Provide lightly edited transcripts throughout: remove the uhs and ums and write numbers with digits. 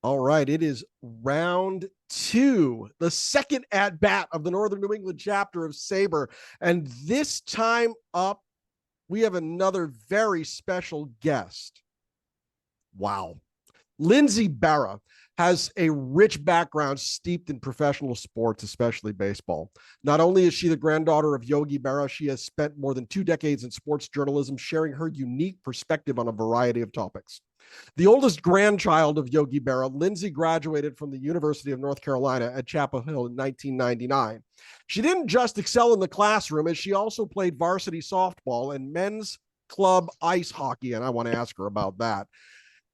All right, it is round two, the second at bat of the Northern New England chapter of SABR. And this time up, we have another very special guest. Wow. Lindsay Berra has a rich background steeped in professional sports, especially baseball. Not only is she the granddaughter of Yogi Berra, she has spent more than 2 decades in sports journalism, sharing her unique perspective on a variety of topics. The oldest grandchild of Yogi Berra, Lindsay graduated from the University of North Carolina at Chapel Hill in 1999. She didn't just excel in the classroom, as she also played varsity softball and men's club ice hockey, and I want to ask her about that.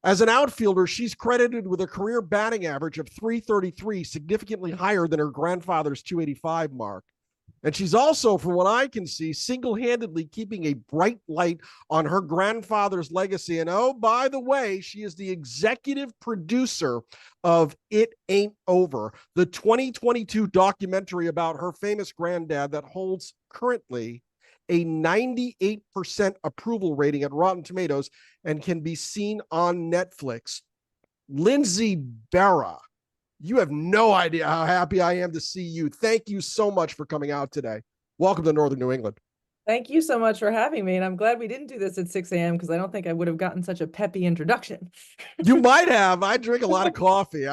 As an outfielder, she's credited with a career batting average of 333, significantly higher than her grandfather's 285 mark. And she's also, from what I can see, single-handedly keeping a bright light on her grandfather's legacy. And oh, by the way, she is the executive producer of It Ain't Over, the 2022 documentary about her famous granddad that holds currently a 98% approval rating at Rotten Tomatoes and can be seen on Netflix. Lindsay Berra, you have no idea how happy I am to see you. Thank you so much for coming out today. Welcome to Northern New England. Thank you so much for having me. And I'm glad we didn't do this at 6 a.m. because I don't think I would have gotten such a peppy introduction. You might have. I drink a lot of coffee.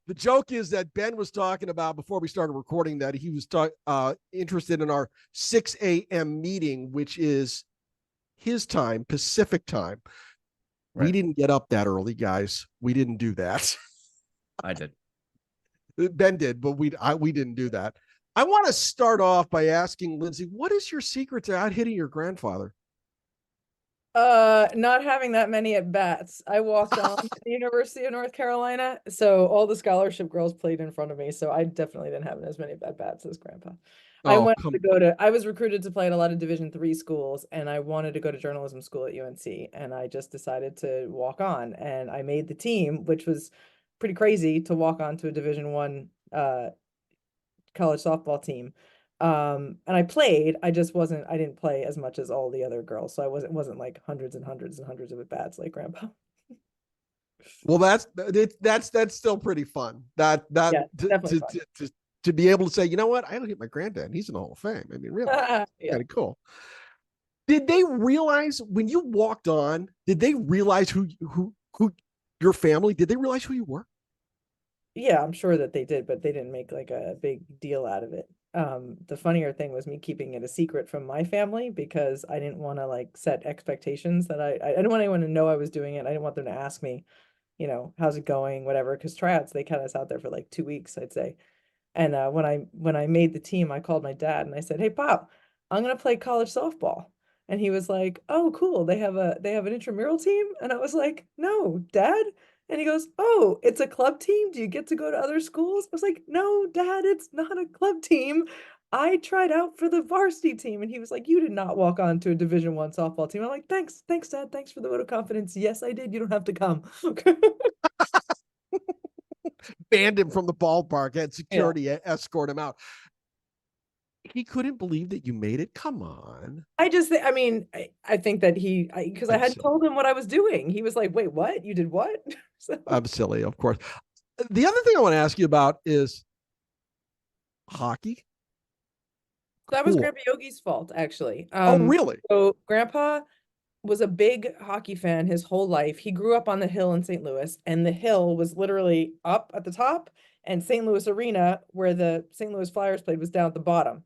The joke is that Ben was talking about before we started recording that he was interested in our 6 a.m. meeting, which is his time, Pacific time. Right. We didn't get up that early, guys. We didn't do that. I did. Ben did, but we didn't do that. I want to start off by asking Lindsay, what is your secret to out hitting your grandfather? Not having that many at bats. I walked on to the University of North Carolina, so all the scholarship girls played in front of me, so I definitely didn't have as many at bats as Grandpa. I was recruited to play at a lot of Division III schools, and I wanted to go to journalism school at UNC, and I just decided to walk on, and I made the team, which was pretty crazy to walk on to a Division I college softball team. And I played, I didn't play as much as all the other girls. So it wasn't like hundreds and hundreds and hundreds of at bats like Grandpa. Well, that's still pretty fun. To be able to say, you know what, I don't hit my granddad. He's in the Hall of Fame. I mean, really, yeah. Kind of cool. Did they realize when you walked on? Did they realize who your family? Did they realize who you were? Yeah, I'm sure that they did, but they didn't make like a big deal out of it. The funnier thing was me keeping it a secret from my family because I didn't want to like set expectations that I didn't want anyone to know I was doing it. I didn't want them to ask me, how's it going, whatever, because tryouts, they kind of out there for like 2 weeks, I'd say. And when I made the team, I called my dad and I said, "Hey, Pop, I'm gonna play college softball." And he was like, "Oh, cool. They have an intramural team?" And I was like, "No, Dad." And he goes, "Oh, it's a club team? Do you get to go to other schools?" I was like, "No, Dad, it's not a club team. I tried out for the varsity team." And he was like, "You did not walk on to a Division I softball team." I'm like, Thanks, Dad. Thanks for the vote of confidence. Yes, I did. You don't have to come." Banned him from the ballpark, had security escort him out. He couldn't believe that you made it. Come on. I think that because I had told him what I was doing. He was like, "Wait, what? You did what?" So. I'm silly, of course. The other thing I want to ask you about is hockey. That was Grandpa Yogi's fault, actually. Oh, really? So Grandpa was a big hockey fan his whole life. He grew up on the hill in St. Louis, and the hill was literally up at the top, and St. Louis Arena, where the St. Louis Flyers played, was down at the bottom.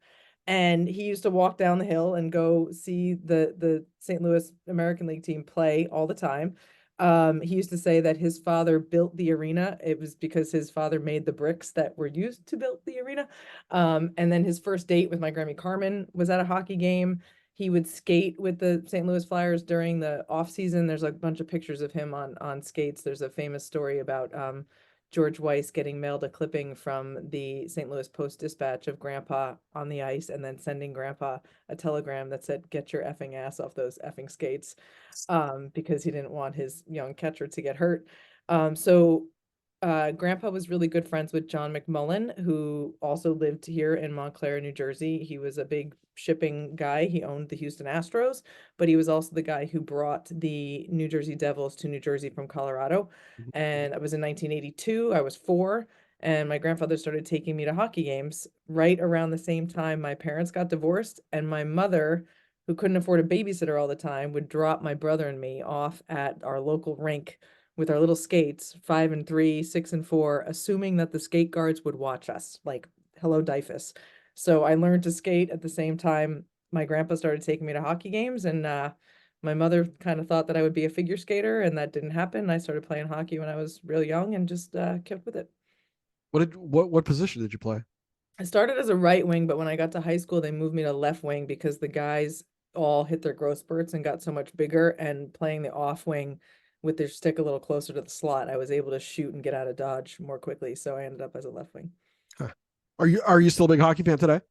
And he used to walk down the hill and go see the St. Louis American League team play all the time. He used to say that his father built the arena. It was because his father made the bricks that were used to build the arena. And then his first date with my Grammy Carmen was at a hockey game. He would skate with the St. Louis Flyers during the off season. There's a bunch of pictures of him on skates. There's a famous story about George Weiss getting mailed a clipping from the St. Louis Post-Dispatch of Grandpa on the ice and then sending Grandpa a telegram that said, "Get your effing ass off those effing skates," because he didn't want his young catcher to get hurt. Grandpa was really good friends with John McMullen, who also lived here in Montclair, New Jersey. He was a big shipping guy. He owned the Houston Astros, but he was also the guy who brought the New Jersey Devils to New Jersey from Colorado. Mhm. And I was in 1982. I was 4, and my grandfather started taking me to hockey games right around the same time my parents got divorced, and my mother, who couldn't afford a babysitter all the time, would drop my brother and me off at our local rink with our little skates, 5 and 3, 6 and 4, assuming that the skate guards would watch us, like, hello, Dyfus. So I learned to skate at the same time my grandpa started taking me to hockey games, and my mother kind of thought that I would be a figure skater, and that didn't happen. I started playing hockey when I was real young and just kept with it. What position did you play? I started as a right wing, but when I got to high school, they moved me to left wing because the guys all hit their growth spurts and got so much bigger. And playing the off wing with their stick a little closer to the slot, I was able to shoot and get out of dodge more quickly. So I ended up as a left wing. Huh. Are you still a big hockey fan today?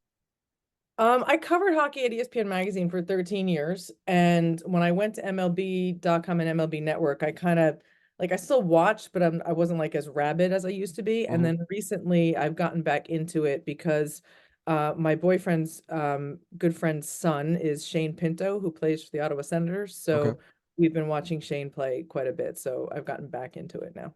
I covered hockey at ESPN Magazine for 13 years, and when I went to MLB.com and MLB Network, I kind of like I still watched, but I wasn't like as rabid as I used to be. And Mhm. then recently, I've gotten back into it because my boyfriend's good friend's son is Shane Pinto, who plays for the Ottawa Senators. Okay. So we've been watching Shane play quite a bit. So I've gotten back into it now.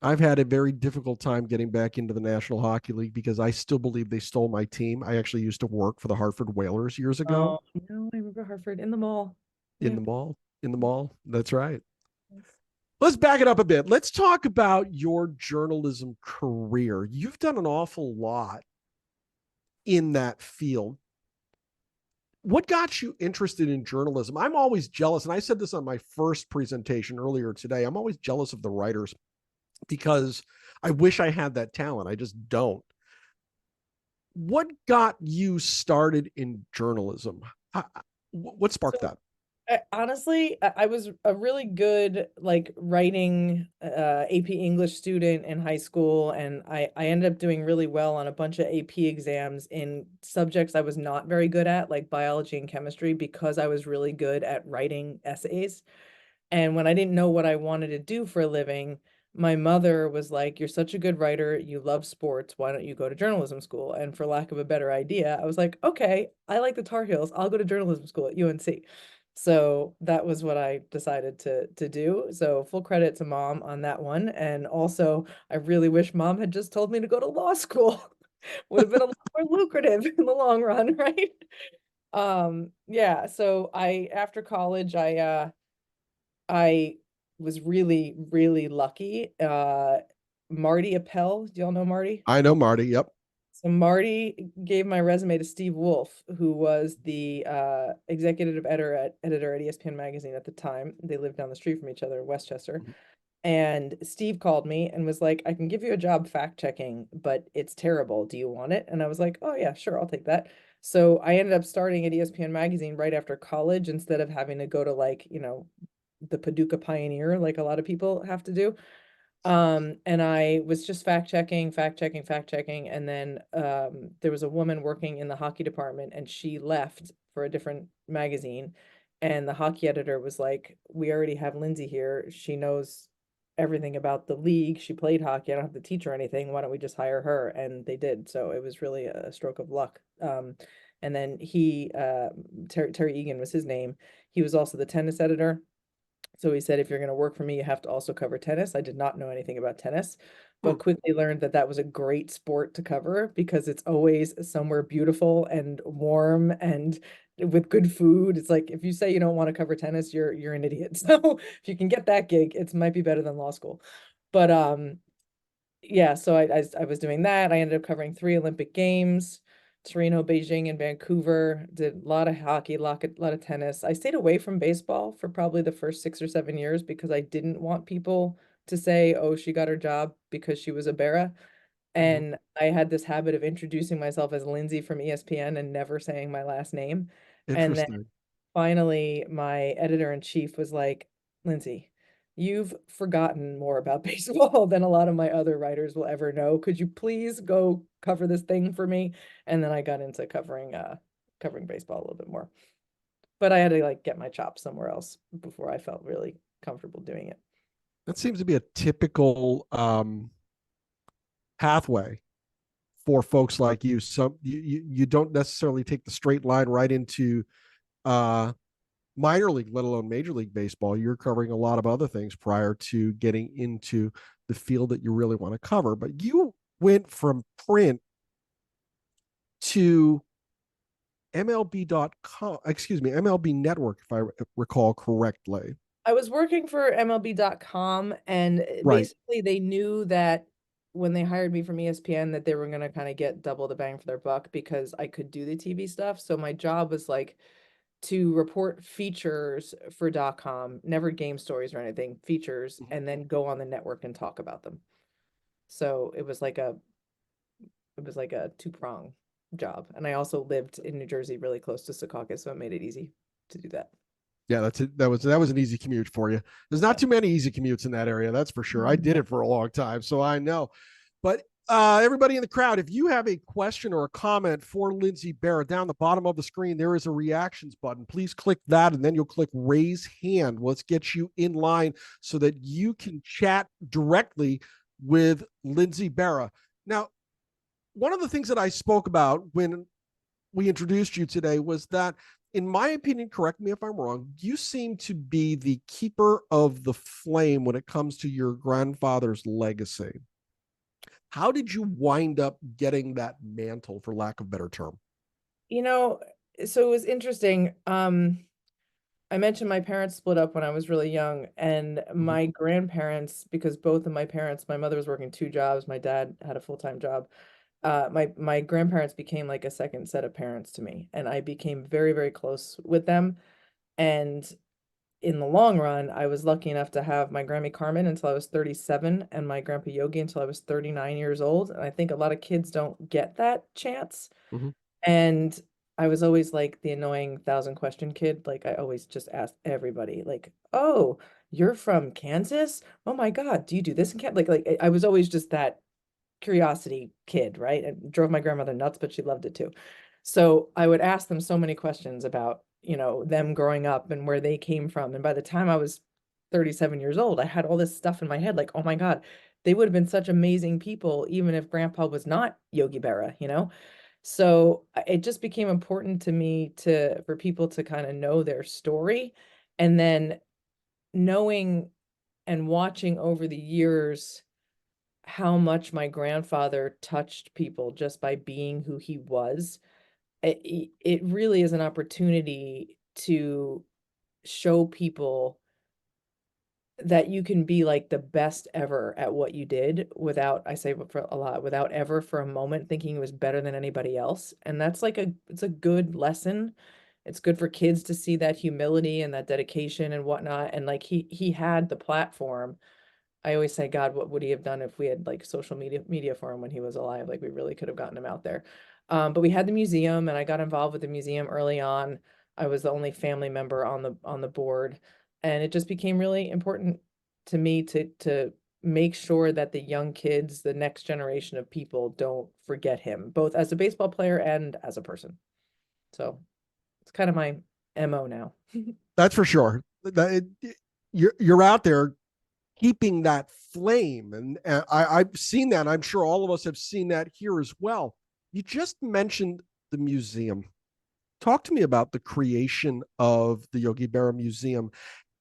I've had a very difficult time getting back into the National Hockey League because I still believe they stole my team. I actually used to work for the Hartford Whalers years ago Oh, no, I remember Hartford in the mall. in Yeah. the mall. In the mall. That's right. Let's back it up a bit. Let's talk about your journalism career. You've done an awful lot in that field. What got you interested in journalism? I'm always jealous, and I said this on my first presentation earlier today. I'm always jealous of the writers because I wish I had that talent. I just don't. What got you started in journalism? What sparked So that? honestly, I was a really good like writing AP English student in high school, and I ended up doing really well on a bunch of AP exams in subjects I was not very good at, like biology and chemistry, because I was really good at writing essays. And when I didn't know what I wanted to do for a living, my mother was like, "You're such a good writer. You love sports. Why don't you go to journalism school?" And for lack of a better idea, I was like, "Okay, I like the Tar Heels. I'll go to journalism school at UNC." So that was what I decided to do. So full credit to mom on that one. And also, I really wish mom had just told me to go to law school. Would have been a lot more lucrative in the long run, right? Yeah, so I after college, I was really, really lucky. Marty Appel, do y'all know Marty? I know Marty. Yep. So Marty gave my resume to Steve Wolf, who was the executive editor at ESPN Magazine at the time. They lived down the street from each other in Westchester. And Steve called me and was like, "I can give you a job fact checking, but it's terrible. Do you want it?" And I was like, "Oh, yeah, sure, I'll take that." So I ended up starting at ESPN Magazine right after college instead of having to go to like, the Paducah Pioneer, like a lot of people have to do. And I was just fact checking, fact checking, fact checking. And then there was a woman working in the hockey department, and she left for a different magazine. And the hockey editor was like, "We already have Lindsay here. She knows everything about the league. She played hockey. I don't have to teach her anything. Why don't we just hire her?" And they did. So it was really a stroke of luck. And then Terry Egan was his name. He was also the tennis editor. So he said, "If you're going to work for me, you have to also cover tennis." I did not know anything about tennis, Hmm. but quickly learned that that was a great sport to cover because it's always somewhere beautiful and warm and with good food. It's like if you say you don't want to cover tennis, you're an idiot. So if you can get that gig, it might be better than law school. But yeah, so I was doing that. I ended up covering 3 Olympic Games, Torino, Beijing, and Vancouver. Did a lot of hockey, lot of tennis. I stayed away from baseball for probably the first 6 or 7 years because I didn't want people to say, "Oh, she got her job because she was a Berra." Mhm. And I had this habit of introducing myself as Lindsay from ESPN and never saying my last name. And then Interesting. finally, my editor-in-chief was like, "Lindsay, you've forgotten more about baseball than a lot of my other writers will ever know. Could you please go cover this thing for me?" And then I got into covering baseball a little bit more. But I had to like get my chops somewhere else before I felt really comfortable doing it. That seems to be a typical pathway for folks like you. Some you don't necessarily take the straight line right into uh minor league, let alone Major League Baseball. You're covering a lot of other things prior to getting into the field that you really want to cover. But you went from print to MLB.com, excuse me, MLB Network, if I recall correctly. I was working for MLB.com, and Right. basically they knew that when they hired me from ESPN that they were going to kind of get double the bang for their buck because I could do the TV stuff. So my job was like to report features for .com, never game stories or anything, features, and then go on the network and talk about them. So it was like a two-prong job. And I also lived in New Jersey really close to Secaucus, so it made it easy to do that. Yeah, that's it. That was an easy commute for you. There's not Yeah. too many easy commutes in that area, that's for sure. I did Yeah. it for a long time, so I know. But everybody in the crowd, if you have a question or a comment for Lindsay Berra, down the bottom of the screen, there is a reactions button. Please click that, and then you'll click raise hand. Let's get you in line so that you can chat directly with Lindsay Berra. Now, one of the things that I spoke about when we introduced you today was that, in my opinion, correct me if I'm wrong, you seem to be the keeper of the flame when it comes to your grandfather's legacy. How did you wind up getting that mantle, for lack of a better term? You know, so it was interesting. I mentioned my parents split up when I was really young, and Mhm. my grandparents, because both of my parents, my mother was working two jobs, my dad had a full-time job. My grandparents became like a second set of parents to me, and I became very, very close with them. And in the long run, I was lucky enough to have my Grammy Carmen until I was 37 and my Grandpa Yogi until I was 39 years old. And I think a lot of kids don't get that chance. Mhm. And I was always like the annoying thousand question kid. Like I always just asked everybody, like, "Oh, you're from Kansas? Oh my God, do you do this in Kansas?" Like I was always just that curiosity kid, right? It drove my grandmother nuts, but she loved it too. So I would ask them so many questions about, them growing up and where they came from. And by the time I was 37 years old, I had all this stuff in my head, like, oh my God, they would have been such amazing people, even if grandpa was not Yogi Berra. So it just became important to me for people to kind of know their story, and then knowing and watching over the years how much my grandfather touched people just by being who he was. It really is an opportunity to show people that you can be like the best ever at what you did without, I say for a lot, without ever for a moment thinking it was better than anybody else. And that's like it's a good lesson. It's good for kids to see that humility and that dedication and whatnot. And like he had the platform. I always say, God, what would he have done if we had like social media for him when he was alive? Like we really could have gotten him out there. But we had the museum, and I got involved with the museum early on. I was the only family member on the board, and it just became really important to me to make sure that the young kids, the next generation of people, don't forget him, both as a baseball player and as a person. So it's kind of my MO now. That's for sure. You're out there keeping that flame, and I've seen that. I'm sure all of us have seen that here as well. You just mentioned the museum. Talk to me about the creation of the Yogi Berra Museum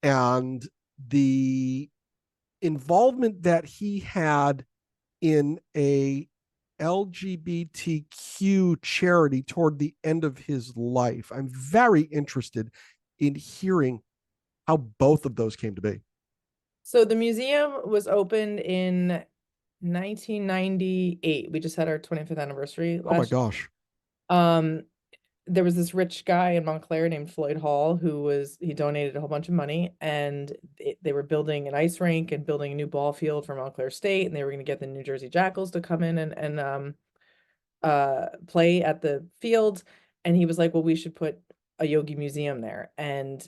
and the involvement that he had in a LGBTQ charity toward the end of his life. I'm very interested in hearing how both of those came to be. So the museum was opened in 1998. We just had our 25th anniversary Oh my last gosh. year. There was this rich guy in Montclair named Floyd Hall he donated a whole bunch of money, and they were building an ice rink and building a new ball field for Montclair State, and they were going to get the New Jersey Jackals to come in and play at the field. And he was like, well, we should put a Yogi museum there. And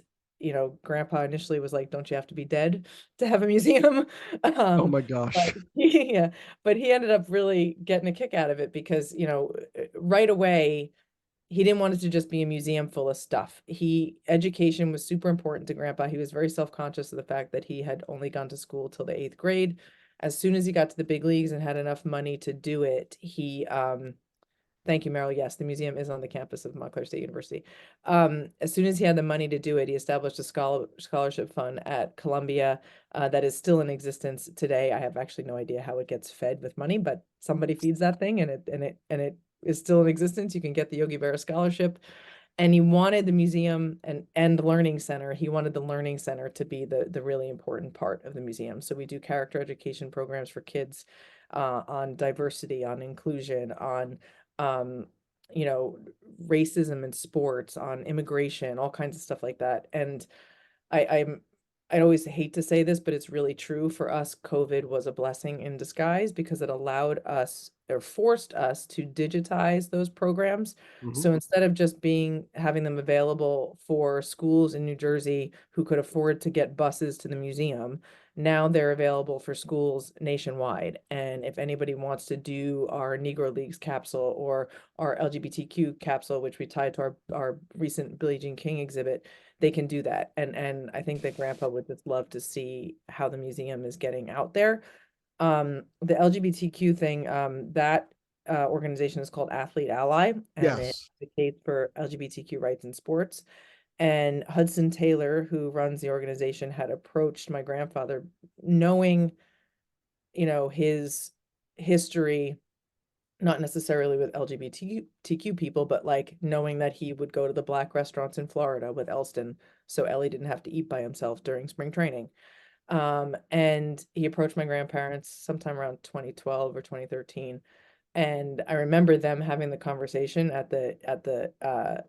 grandpa initially was like, don't you have to be dead to have a museum? Oh um my but gosh. yeah, but he ended up really getting a kick out of it because right away he didn't want it to just be a museum full of stuff. Education was super important to grandpa. He was very self-conscious of the fact that he had only gone to school till the 8th grade. As soon as he got to the big leagues and had enough money to do it, he thank you, Meryl. Yes, the museum is on the campus of Montclair State University. As soon as he had the money to do it, he established a scholarship fund at Columbia that is still in existence today. I have actually no idea how it gets fed with money, but somebody feeds that thing, and it is still in existence. You can get the Yogi Berra scholarship. And he wanted the museum and the learning center. He wanted the learning center to be the really important part of the museum. So we do character education programs for kids on diversity, on inclusion, on um, you know, racism in sports, on immigration, all kinds of stuff like that. And I'm I always hate to say this, but it's really true for us. COVID was a blessing in disguise because it allowed us or forced us to digitize those programs. Mhm. So instead of just having them available for schools in New Jersey who could afford to get buses to the museum, now they're available for schools nationwide. And if anybody wants to do our Negro Leagues capsule or our LGBTQ capsule, which we tied to our recent Billie Jean King exhibit, they can do that. And I think that grandpa would just love to see how the museum is getting out there. The LGBTQ thing, that organization is called Athlete Ally, and it Yes. advocates for LGBTQ rights in sports. And Hudson Taylor, who runs the organization, had approached my grandfather, knowing, his history, not necessarily with LGBTQ people, but like knowing that he would go to the black restaurants in Florida with Elston, so Ellie didn't have to eat by himself during spring training. And he approached my grandparents sometime around 2012 or 2013. And I remember them having the conversation at the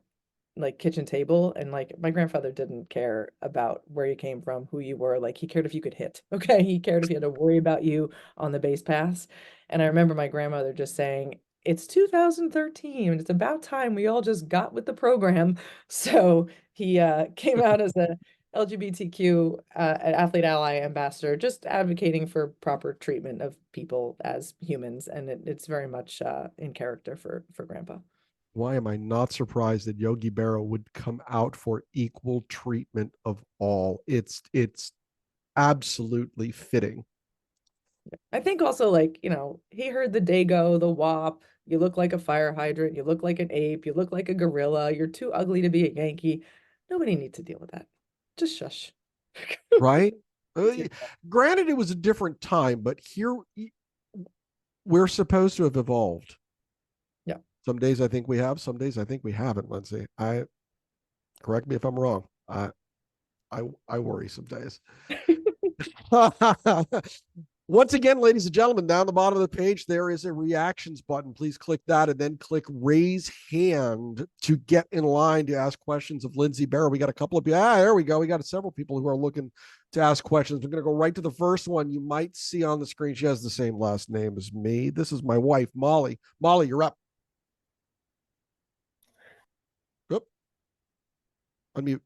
like kitchen table, and like my grandfather didn't care about where you came from, who you were. Like he cared if you could hit. Okay, he cared if he had to worry about you on the base pass. And I remember my grandmother just saying, it's 2013, it's about time we all just got with the program. So he came out as a LGBTQ athlete ally ambassador, just advocating for proper treatment of people as humans, and it's very much in character for grandpa. Why am I not surprised that Yogi Berra would come out for equal treatment of all? It's absolutely fitting. I think also, like, he heard the Dago, the WAP, you look like a fire hydrant, you look like an ape, you look like a gorilla, you're too ugly to be a Yankee. Nobody needs to deal with that. Just shush. Right? It's your Granted, it was a different time, but here we're supposed to have evolved. Yeah. Some days I think we have, some days I think we haven't, Lindsay. I correct me if I'm wrong. I worry some days. Once again, ladies and gentlemen, down the bottom of the page, there is a reactions button. Please click that and then click raise hand to get in line to ask questions of Lindsay Berra. We got a couple of, there we go. We got several people who are looking to ask questions. We're going to go right to the first one. You might see on the screen. She has the same last name as me. This is my wife, Molly. Molly, you're up. Oop, unmute.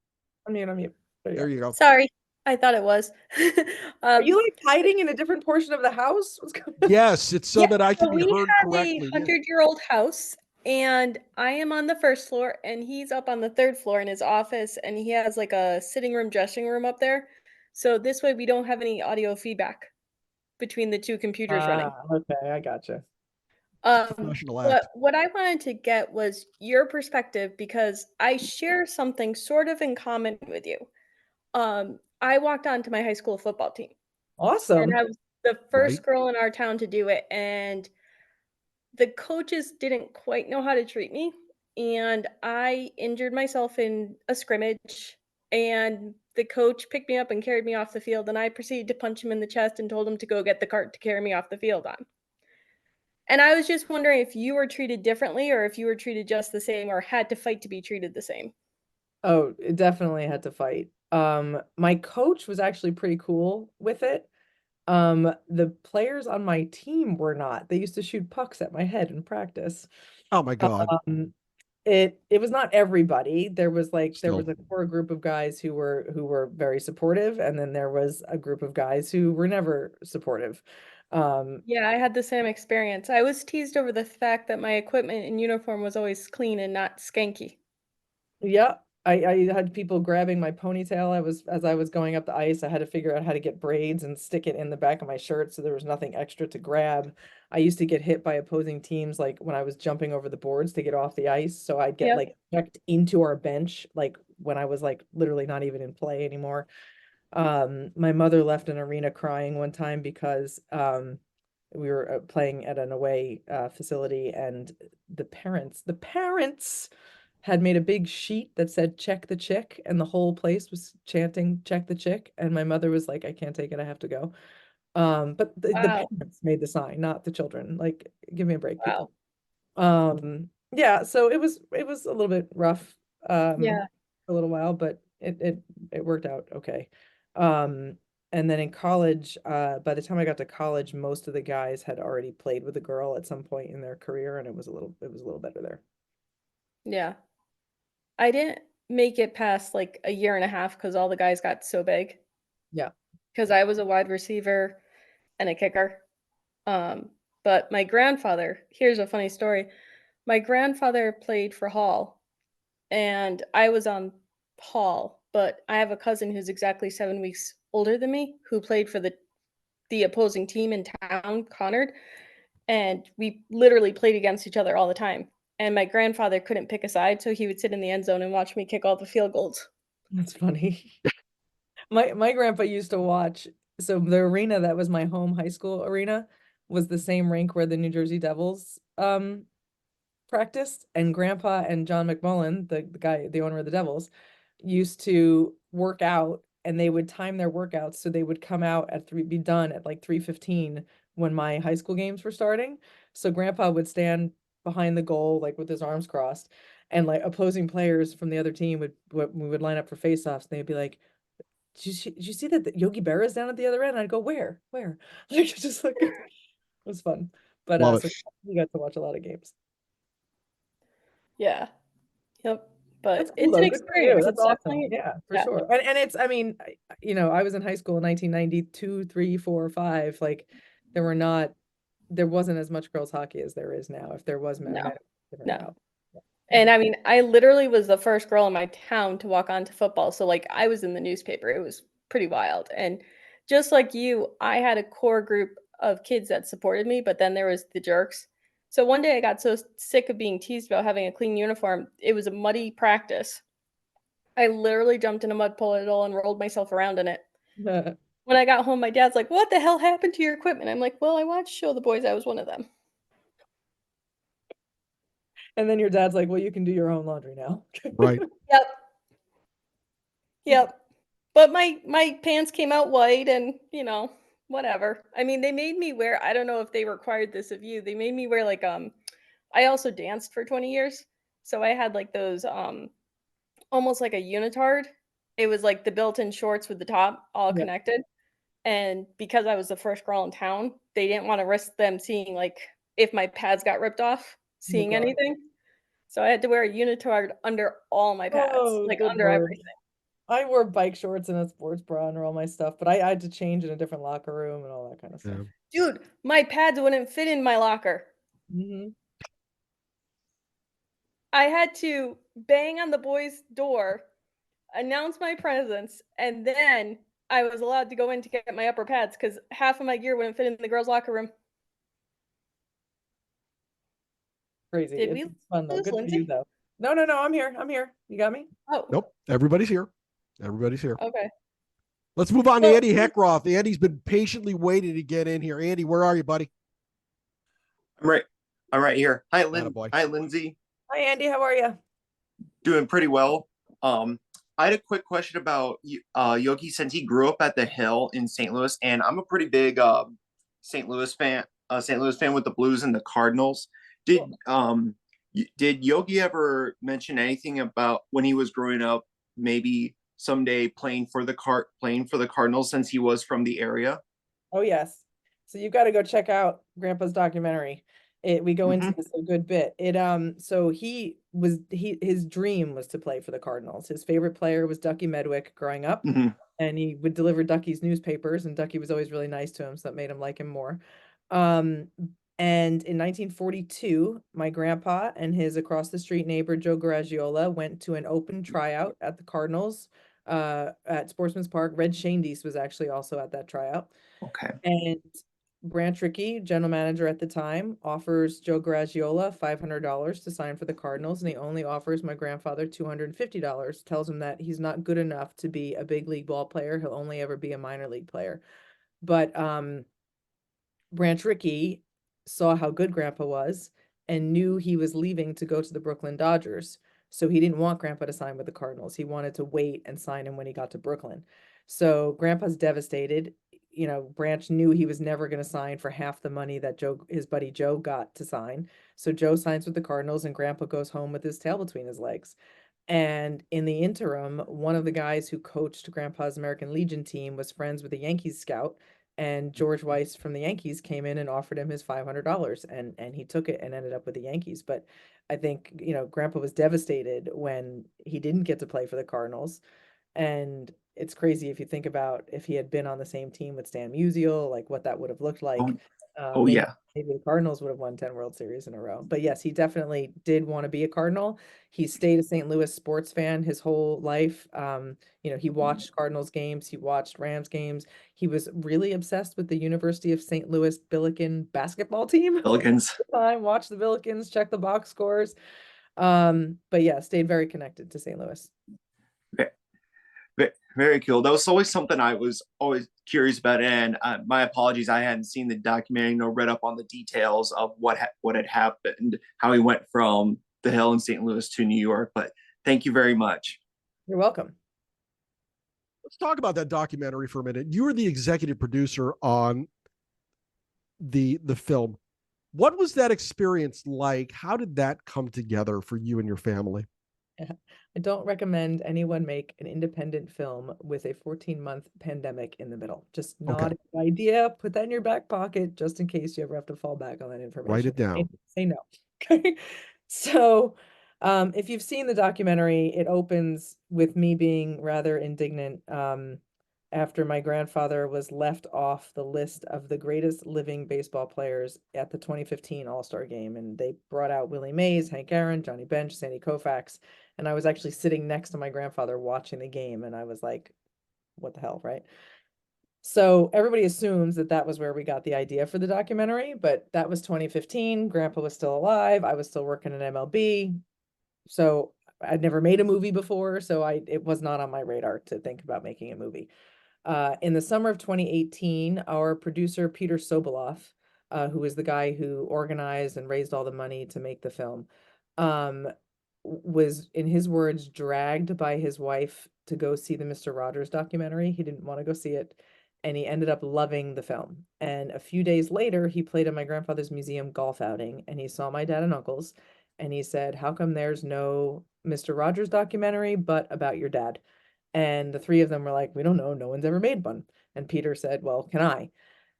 Unmute. There you There go. you go. Sorry, I thought it was. Are you like hiding in a different portion of the house? What's going on? Yes, it's so Yeah, that I so can be we heard have a correctly. Yeah. 100-year-old house, and I am on the first floor, and he's up on the third floor in his office, and he has like a sitting room, dressing room up there. So this way we don't have any audio feedback between the two computers running. Okay, I gotcha. Professional But act. what I wanted to get was your perspective because I share something sort of in common with you. I walked on to my high school football team. And Awesome. I was the Right. first girl in our town to do it, and the coaches didn't quite know how to treat me, and I injured myself in a scrimmage, and the coach picked me up and carried me off the field, and I proceeded to punch him in the chest and told him to go get the cart to carry me off the field on. And I was just wondering if you were treated differently or if you were treated just the same or had to fight to be treated the same. Oh, it definitely had to fight. My coach was actually pretty cool with it. The players on my team were not. They used to shoot pucks at my head in practice. Oh my God. Um, it was not everybody. There was Still. a core group of guys who were very supportive, and then there was a group of guys who were never supportive. Um, Yeah, I had the same experience. I was teased over the fact that my equipment and uniform was always clean and not skanky. yeah, I had people grabbing my ponytail. As I was going up the ice, I had to figure out how to get braids and stick it in the back of my shirt so there was nothing extra to grab. I used to get hit by opposing teams like when I was jumping over the boards to get off the ice. So I'd get Yep. like checked into our bench, like when I was like literally not even in play anymore. My mother left an arena crying one time because we were playing at an away facility, and the parents had made a big sheet that said check the chick, and the whole place was chanting check the chick, and my mother was like, I can't take it, I have to go. But the Wow. parents made the sign, not the children. Like, give me a break, Wow. people. Yeah, so it was a little bit rough Yeah. for a little while, but it worked out okay. Um and then in college, by the time I got to college, most of the guys had already played with a girl at some point in their career, and it was a little better there. Yeah. I didn't make it past like a year and a half because all the guys got so big. Yeah. Because I was a wide receiver and a kicker. Um, but my grandfather, here's a funny story. My grandfather played for Hall, and I was on Hall, but I have a cousin who's exactly 7 weeks older than me who played for the opposing team in town, Connard, and we literally played against each other all the time. And my grandfather couldn't pick a side, so he would sit in the end zone and watch me kick all the field goals. That's funny. My grandpa used to watch, so the arena that was my home high school arena was the same rink where the New Jersey Devils practiced, and grandpa and John McMullen, the owner of the Devils, used to work out, and they would time their workouts so they would come out at be done at like 3:15 when my high school games were starting. So grandpa would stand behind the goal like with his arms crossed, and like opposing players from the other team we would line up for face-offs, and they'd be like, did you see that Yogi Berra is down at the other end? I'd go, where? Like, just like, it was fun. But Love so it. we got to watch a lot of games. Yeah. Yep. That's But cool it's an though. Good for you. experience. That's It's awesome. definitely Yeah, for yeah. sure. And it's, I mean, I was in high school in 1992, 3, 4, 5. Like, there were not, there wasn't as much girls hockey as there is now. If there was men, No. different No. now. Yeah. And I mean, I literally was the first girl in my town to walk onto football. So like I was in the newspaper. It was pretty wild. And just like you, I had a core group of kids that supported me, but then there was the jerks. So one day I got so sick of being teased about having a clean uniform. It was a muddy practice. I literally jumped in a mud puddle and rolled myself around in it. Yeah. When I got home, my dad's like, "What the hell happened to your equipment?" I'm like, "Well, I wanted to show the boys I was one of them." And then your dad's like, well, you can do your own laundry now. Right. Yep. Yep. But my pants came out white and, whatever. I mean, they made me wear, I don't know if they required this of you. They made me wear like I also danced for 20 years. So I had like those almost like a unitard. It was like the built-in shorts with the top all Yeah. connected. And because I was the first girl in town, they didn't want to risk them seeing like if my pads got ripped off, Oh seeing God. anything. So I had to wear a unitard under all my pads, Oh, like good under Lord. everything. I wore bike shorts and a sports bra under all my stuff, but I had to change in a different locker room and all that kind of stuff. Yeah. Dude, my pads wouldn't fit in my locker. Hmm. I had to bang on the boys' door, announce my presence, and then I was allowed to go in to get my upper pads because half of my gear wouldn't fit in the girls' locker room. Crazy. Did It's we fun though. lose Good for you Lindsay? though. No, no, no. I'm here. I'm here. You got me? Oh, Nope. Everybody's here. Everybody's here. okay. Let's move on to Well, Andy Heckroth. Andy's been patiently waiting to get in here. Andy, where are you, buddy? I'm right. I'm right here. Hi, Attaboy. Hi, Lindsay. Hi, Andy. How are you? Doing pretty well. I had a quick question about Yogi since he grew up at the Hill in St. Louis, and I'm a pretty big St. Louis fan. St. Louis fan with the Blues and the Cardinals. Did Yogi ever mention anything about when he was growing up, maybe someday playing for the Cardinals since he was from the area? Oh, yes. So you've got to go check out Grandpa's documentary. We go into this a good bit. So his dream was to play for the Cardinals. His favorite player was Ducky Medwick growing up, and he would deliver Ducky's newspapers, and Ducky was always really nice to him, so that made him like him more. And in 1942, my grandpa and his across the street neighbor, Joe Garagiola, went to an open tryout at the Cardinals at Sportsman's Park. Red Shandies was actually also at that tryout. Okay. And Branch Rickey, general manager at the time, offers Joe Garagiola $500 to sign for the Cardinals, and he only offers my grandfather $250, tells him that he's not good enough to be a big league ball player. He'll only ever be a minor league player. But Branch Rickey saw how good Grandpa was and knew he was leaving to go to the Brooklyn Dodgers. So he didn't want Grandpa to sign with the Cardinals. He wanted to wait and sign him when he got to Brooklyn. So Grandpa's devastated. You know, Branch knew he was never going to sign for half the money that his buddy Joe got to sign. So Joe signs with the Cardinals and Grandpa goes home with his tail between his legs. And in the interim, one of the guys who coached Grandpa's American Legion team was friends with a Yankees scout, and George Weiss from the Yankees came in and offered him his $500, and he took it and ended up with the Yankees. But I think, you know, Grandpa was devastated when he didn't get to play for the Cardinals. And it's crazy if you think about if he had been on the same team with Stan Musial, like what that would have looked like. Oh Maybe yeah. maybe the Cardinals would have won 10 World Series in a row. But yes, he definitely did want to be a Cardinal. He stayed a St. Louis sports fan his whole life. You know, he watched Cardinals games, he watched Rams games. He was really obsessed with the University of St. Louis Billiken basketball team. Pelicans. Time, watch the Billikens, check the box scores. But yeah, stayed very connected to St. Louis. Very cool. That was always something I was always curious about. And my apologies, I hadn't seen the documentary nor read up on the details of what had happened, how he went from the Hill in St. Louis to New York. But thank you very much. You're welcome. Let's talk about that documentary for a minute. You were the executive producer on the film. What was that experience like? How did that come together for you and your family? I don't recommend anyone make an independent film with a 14-month pandemic in the middle. Just not a good idea. Put that in your back pocket just in case you ever have to fall back on that information. Write it down. Say no. Okay. So, if you've seen the documentary, it opens with me being rather indignant after my grandfather was left off the list of the greatest living baseball players at the 2015 All-Star Game. And they brought out Willie Mays, Hank Aaron, Johnny Bench, Sandy Koufax. And I was actually sitting next to my grandfather watching the game, and I was like, what the hell, right? So everybody assumes that that was where we got the idea for the documentary, but that was 2015. Grandpa was still alive. I was still working in MLB. So I'd never made a movie before, so it was not on my radar to think about making a movie. In the summer of 2018, our producer, Peter Sobolov, who was the guy who organized and raised all the money to make the film, was, in his words, dragged by his wife to go see the Mr. Rogers documentary. He didn't want to go see it, and he ended up loving the film. And a few days later, he played at my grandfather's museum golf outing, and he saw my dad and uncles, and he said, "How come there's no Mr. Rogers documentary, but about your dad?" And the three of them were like, "We don't know. No one's ever made one." And Peter said, "Well, can I?"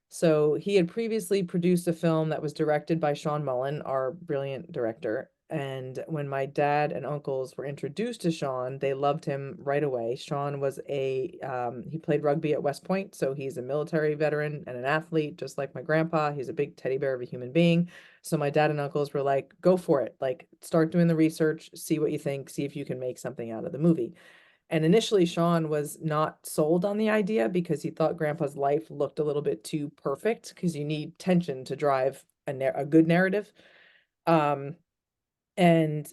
So he had previously produced a film that was directed by Sean Mullen, our brilliant director. And when my dad and uncles were introduced to Sean, they loved him right away. Sean was he played rugby at West Point, so he's a military veteran and an athlete, just like my grandpa. He's a big teddy bear of a human being. So my dad and uncles were like, go for it. Like, start doing the research, see what you think, see if you can make something out of the movie. And initially, Sean was not sold on the idea because he thought Grandpa's life looked a little bit too perfect, because you need tension to drive a good narrative. And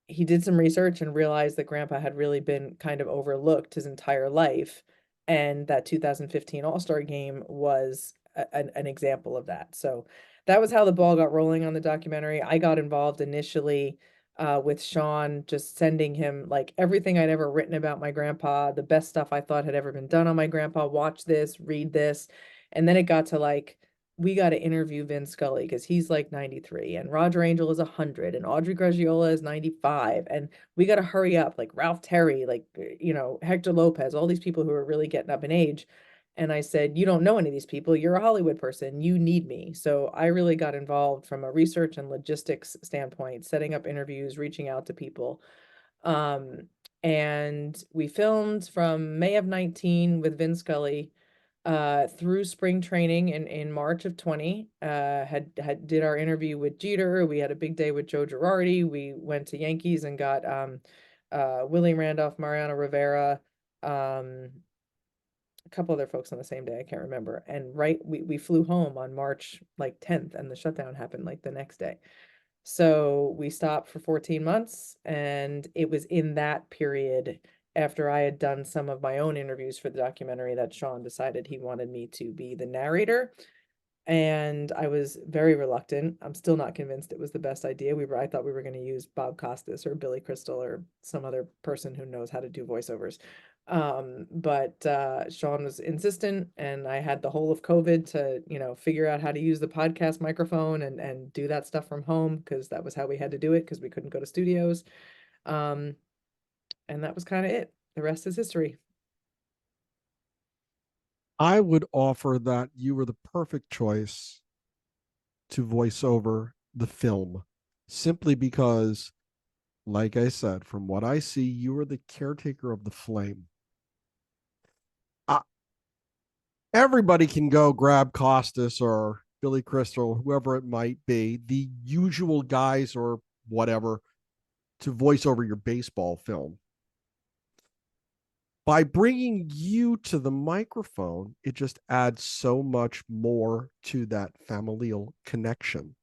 he did some research and realized that Grandpa had really been kind of overlooked his entire life. And that 2015 All-Star Game was an example of that. So that was how the ball got rolling on the documentary. I got involved initially with Sean, just sending him like everything I'd ever written about my grandpa, the best stuff I thought had ever been done on my grandpa. Watch this, read this. And then it got to like, we got to interview Vin Scully because he's like 93 and Roger Angel is 100 and Audrey Gargiola is 95. And we got to hurry up, like Ralph Terry, like, you know, Hector Lopez, all these people who are really getting up in age. And I said, you don't know any of these people. You're a Hollywood person. You need me. So I really got involved from a research and logistics standpoint, setting up interviews, reaching out to people. And we filmed from May of 19 with Vin Scully through spring training in March of 20, did our interview with Jeter. We had a big day with Joe Girardi. We went to Yankees and got Willie Randolph, Mariano Rivera, a couple other folks on the same day. I can't remember. And we flew home on March like 10th, and the shutdown happened like the next day. So we stopped for 14 months, and it was in that period, after I had done some of my own interviews for the documentary, that Sean decided he wanted me to be the narrator. And I was very reluctant. I'm still not convinced it was the best idea. I thought we were going to use Bob Costas or Billy Crystal or some other person who knows how to do voiceovers. But Sean was insistent, and I had the whole of COVID to, figure out how to use the podcast microphone and do that stuff from home, because that was how we had to do it, because we couldn't go to studios. And that was kind of it. The rest is history. I would offer that you were the perfect choice to voice over the film, simply because, like I said, from what I see, you are the caretaker of the flame. Everybody can go grab Costas or Billy Crystal, whoever it might be, the usual guys or whatever, to voice over your baseball film. By bringing you to the microphone, it just adds so much more to that familial connection.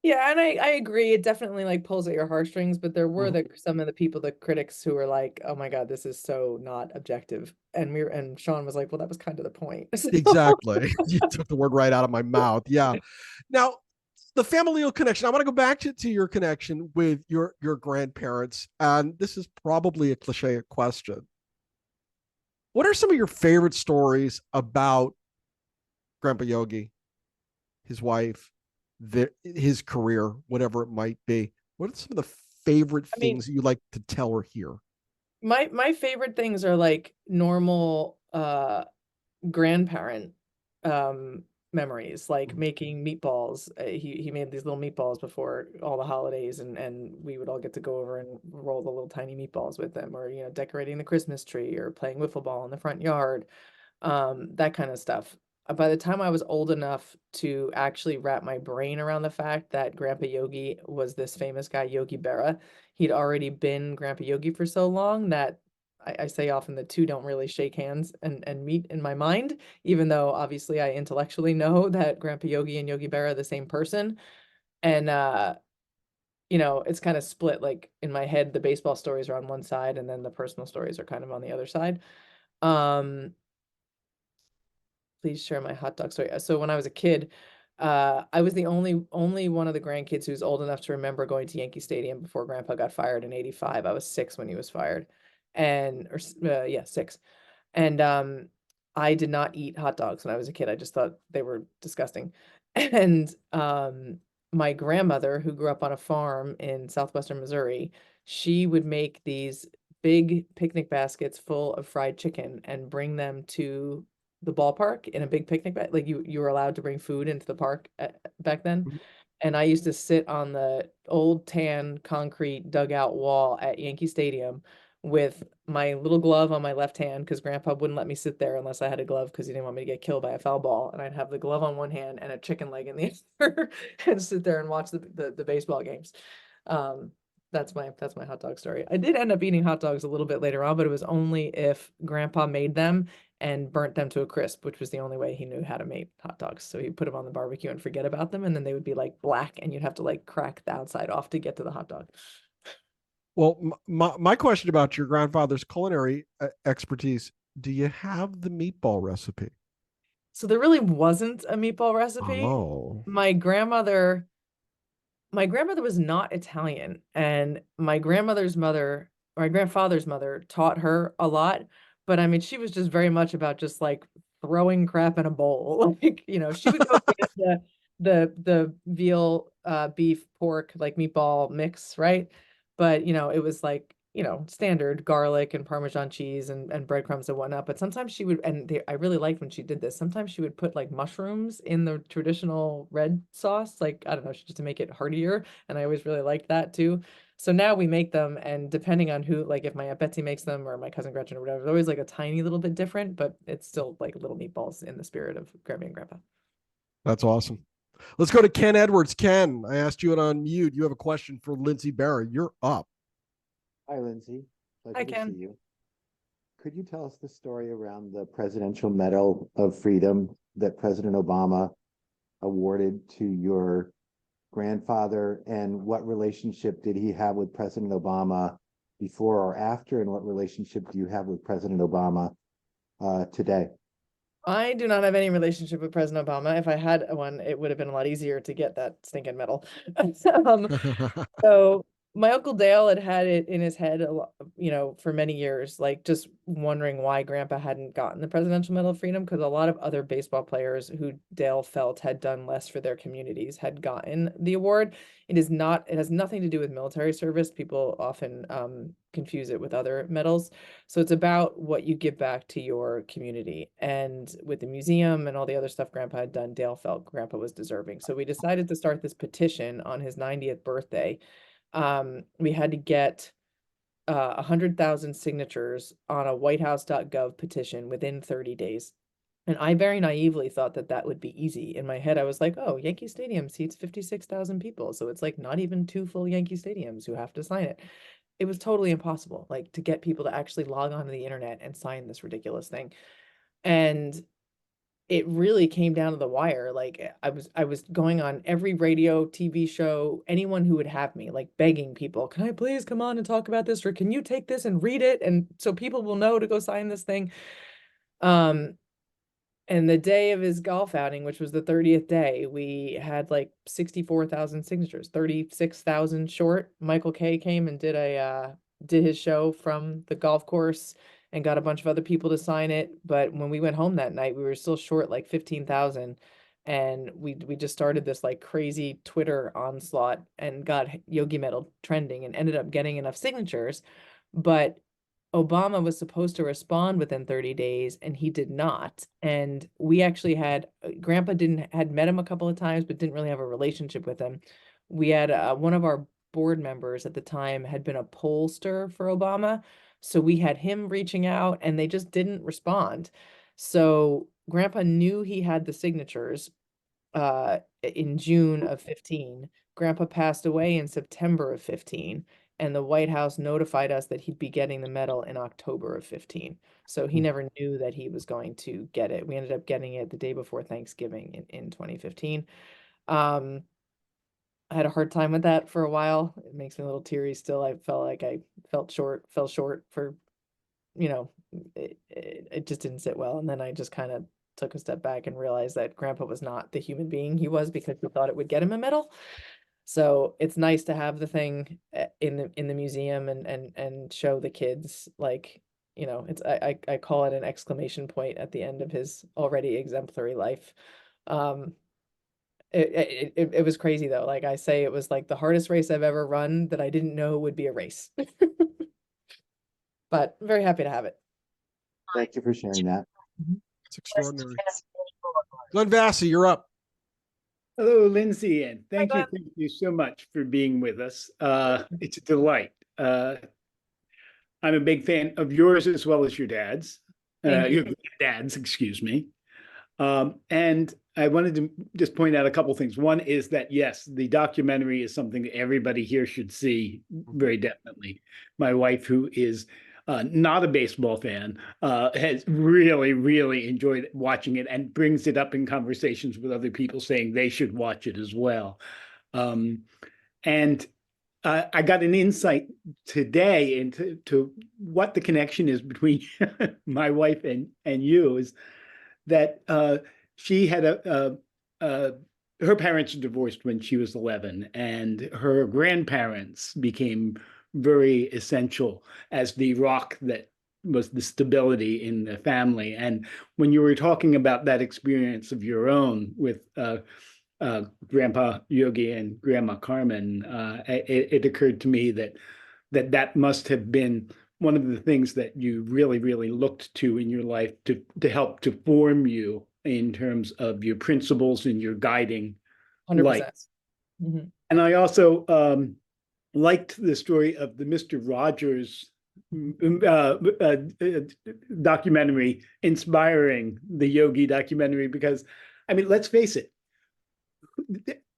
Yeah, and I agree. It definitely like pulls at your heartstrings, but there were some of the critics who were like, "Oh my God, this is so not objective." And Sean was like, "Well, that was kind of the point." So- Exactly. You took the word right out of my mouth. Yeah. Now, the familial connection. I want to go back to your connection with your grandparents, and this is probably a cliche question. What are some of your favorite stories about Grandpa Yogi, his wife, his career, whatever it might be? What are some of the favorite things you like to tell or hear? My favorite things are like normal grandparent memories, like making meatballs. He made these little meatballs before all the holidays, and we would all get to go over and roll the little tiny meatballs with them, or decorating the Christmas tree, or playing wiffle ball in the front yard, that kind of stuff. By the time I was old enough to actually wrap my brain around the fact that Grandpa Yogi was this famous guy, Yogi Berra, he'd already been Grandpa Yogi for so long that I say often the two don't really shake hands and meet in my mind, even though obviously I intellectually know that Grandpa Yogi and Yogi Berra are the same person. And it's kind of split. Like in my head, the baseball stories are on one side, and then the personal stories are kind of on the other side. Please share my hot dog story. So when I was a kid, I was the only one of the grandkids who's old enough to remember going to Yankee Stadium before Grandpa got fired in '85. I was 6 when he was fired, yeah, 6. And I did not eat hot dogs when I was a kid. I just thought they were disgusting. And my grandmother, who grew up on a farm in southwestern Missouri, she would make these big picnic baskets full of fried chicken and bring them to the ballpark in a big picnic bag. Like you were allowed to bring food into the park back then. And I used to sit on the old tan concrete dugout wall at Yankee Stadium with my little glove on my left hand, because Grandpa wouldn't let me sit there unless I had a glove, because he didn't want me to get killed by a foul ball. And I'd have the glove on one hand and a chicken leg in the other and sit there and watch the baseball games. That's my hot dog story. I did end up eating hot dogs a little bit later on, but it was only if Grandpa made them and burnt them to a crisp, which was the only way he knew how to make hot dogs. So he'd put them on the barbecue and forget about them, and then they would be like black, and you'd have to like crack the outside off to get to the hot dog. Well, my question about your grandfather's culinary expertise, do you have the meatball recipe? So there really wasn't a meatball recipe. Oh. My grandmother was not Italian, and my grandfather's mother taught her a lot. But I mean, she was just very much about just like throwing crap in a bowl. Like, she would go get the veal, beef, pork, like meatball mix, right? But it was like, standard garlic and Parmesan cheese and breadcrumbs and whatnot. But sometimes she would, I really liked when she did this. Sometimes she would put like mushrooms in the traditional red sauce, like, I don't know, just to make it heartier. And I always really liked that too. So now we make them, and depending on who, like if my Aunt Betsy makes them or my cousin Gretchen or whatever, they're always like a tiny little bit different, but it's still like little meatballs in the spirit of Grammy and Grandpa. That's awesome. Let's go to Ken Edwards. Ken, I asked you to unmute. You have a question for Lindsay Berra. You're up. Hi, Lindsay. Hi, Pleasure to Ken. see you. Could you tell us the story around the Presidential Medal of Freedom that President Obama awarded to your grandfather, and what relationship did he have with President Obama before or after, and what relationship do you have with President Obama today? I do not have any relationship with President Obama. If I had one, it would have been a lot easier to get that stinking medal. So my Uncle Dale had it in his head a lot, for many years, like just wondering why Grandpa hadn't gotten the Presidential Medal of Freedom, because a lot of other baseball players who Dale felt had done less for their communities had gotten the award. It has nothing to do with military service. People often confuse it with other medals. So it's about what you give back to your community. And with the museum and all the other stuff Grandpa had done, Dale felt Grandpa was deserving. So we decided to start this petition on his 90th birthday. We had to get 100,000 signatures on a whitehouse.gov petition within 30 days. And I very naively thought that that would be easy. In my head, I was like, oh, Yankee Stadium seats 56,000 people. So it's like not even 2 full Yankee stadiums who have to sign it. It was totally impossible, like to get people to actually log onto the internet and sign this ridiculous thing. And it really came down to the wire. Like I was going on every radio, TV show, anyone who would have me, like begging people, can I please come on and talk about this? Or can you take this and read it? And so people will know to go sign this thing. And the day of his golf outing, which was the 30th day, we had like 64,000 signatures, 36,000 short. Michael Kay came and did his show from the golf course and got a bunch of other people to sign it. But when we went home that night, we were still short like 15,000. And we just started this like crazy Twitter onslaught and got Yogi Medal trending and ended up getting enough signatures. But Obama was supposed to respond within 30 days and he did not. And we actually had Grandpa had met him a couple of times, but didn't really have a relationship with him. We had one of our board members at the time had been a pollster for Obama. So we had him reaching out and they just didn't respond. So Grandpa knew he had the signatures in June of 15. Grandpa passed away in September of 15. And the White House notified us that he'd be getting the medal in October of 15. So he never knew that he was going to get it. We ended up getting it the day before Thanksgiving in 2015. I had a hard time with that for a while. It makes me a little teary still. I felt like I fell short for, it just didn't sit well. And then I just kind of took a step back and realized that Grandpa was not the human being he was because we thought it would get him a medal. So it's nice to have the thing in the museum and show the kids, like, it's I call it an exclamation point at the end of his already exemplary life. It was crazy though. Like I say, it was like the hardest race I've ever run that I didn't know would be a race. But I'm very happy to have it. Thank you for sharing that. It's extraordinary. Glenn Vassy, you're up. Hello, Lindsay, and thank you so much for being with us. It's a delight. I'm a big fan of yours as well as your dad's, your dad's, excuse me. And I wanted to just point out a couple things. One is that, yes, the documentary is something that everybody here should see, very definitely. My wife, who is not a baseball fan, has really, really enjoyed watching it and brings it up in conversations with other people saying they should watch it as well. And I got an insight today into what the connection is between my wife and you, is that she had her parents divorced when she was 11, and her grandparents became very essential as the rock that was the stability in the family. And when you were talking about that experience of your own with Grandpa Yogi and Grandma Carmen, it occurred to me that must have been one of the things that you really, really looked to in your life to help to form you in terms of your principles and your guiding 100%. light. And I also liked the story of the Mr. Rogers documentary inspiring the Yogi documentary, because, I mean, let's face it,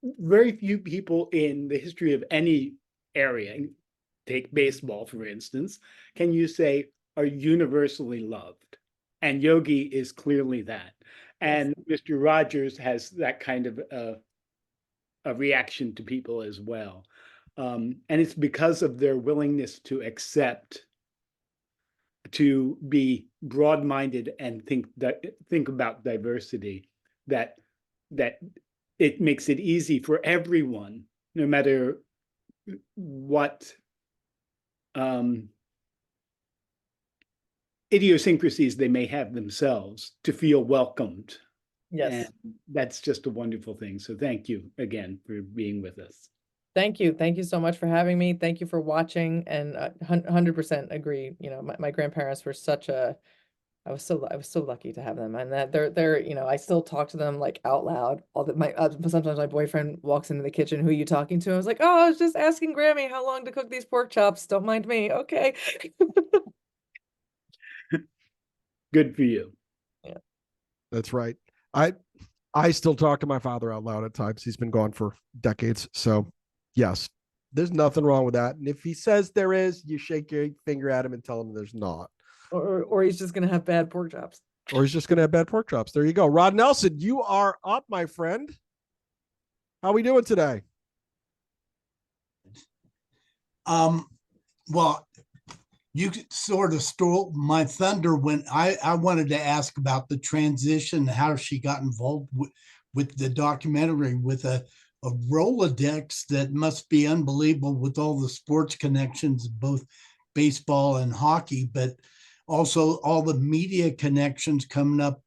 very few people in the history of any area, take baseball for instance, can you say are universally loved, and Yogi is clearly that. And Mr. Rogers has that kind of a reaction to people as well. And it's because of their willingness to accept, to be broad-minded and think about diversity, that it makes it easy for everyone, no matter what idiosyncrasies they may have themselves, to feel welcomed. Yes. And that's just a wonderful thing. So thank you again for being with us. Thank you. Thank you so much for having me. Thank you for watching, and 100% agree. You know, my grandparents were such a, I was so lucky to have them, and that they're, you know, I still talk to them like out loud. All that sometimes my boyfriend walks into the kitchen, "Who are you talking to?" I was like, "Oh, I was just asking Grammy how long to cook these pork chops. Don't mind me." Okay. Good for you. Yeah. That's right. I still talk to my father out loud at times. He's been gone for decades. So yes, there's nothing wrong with that. And if he says there is, you shake your finger at him and tell him there's not. Or he's just gonna have bad pork chops. Or he's just gonna have bad pork chops. There you go. Rod Nelson, you are up, my friend. How are we doing today? Well, you sort of stole my thunder when I wanted to ask about the transition, how she got involved with the documentary, with a Rolodex that must be unbelievable, with all the sports connections, both baseball and hockey, but also all the media connections coming up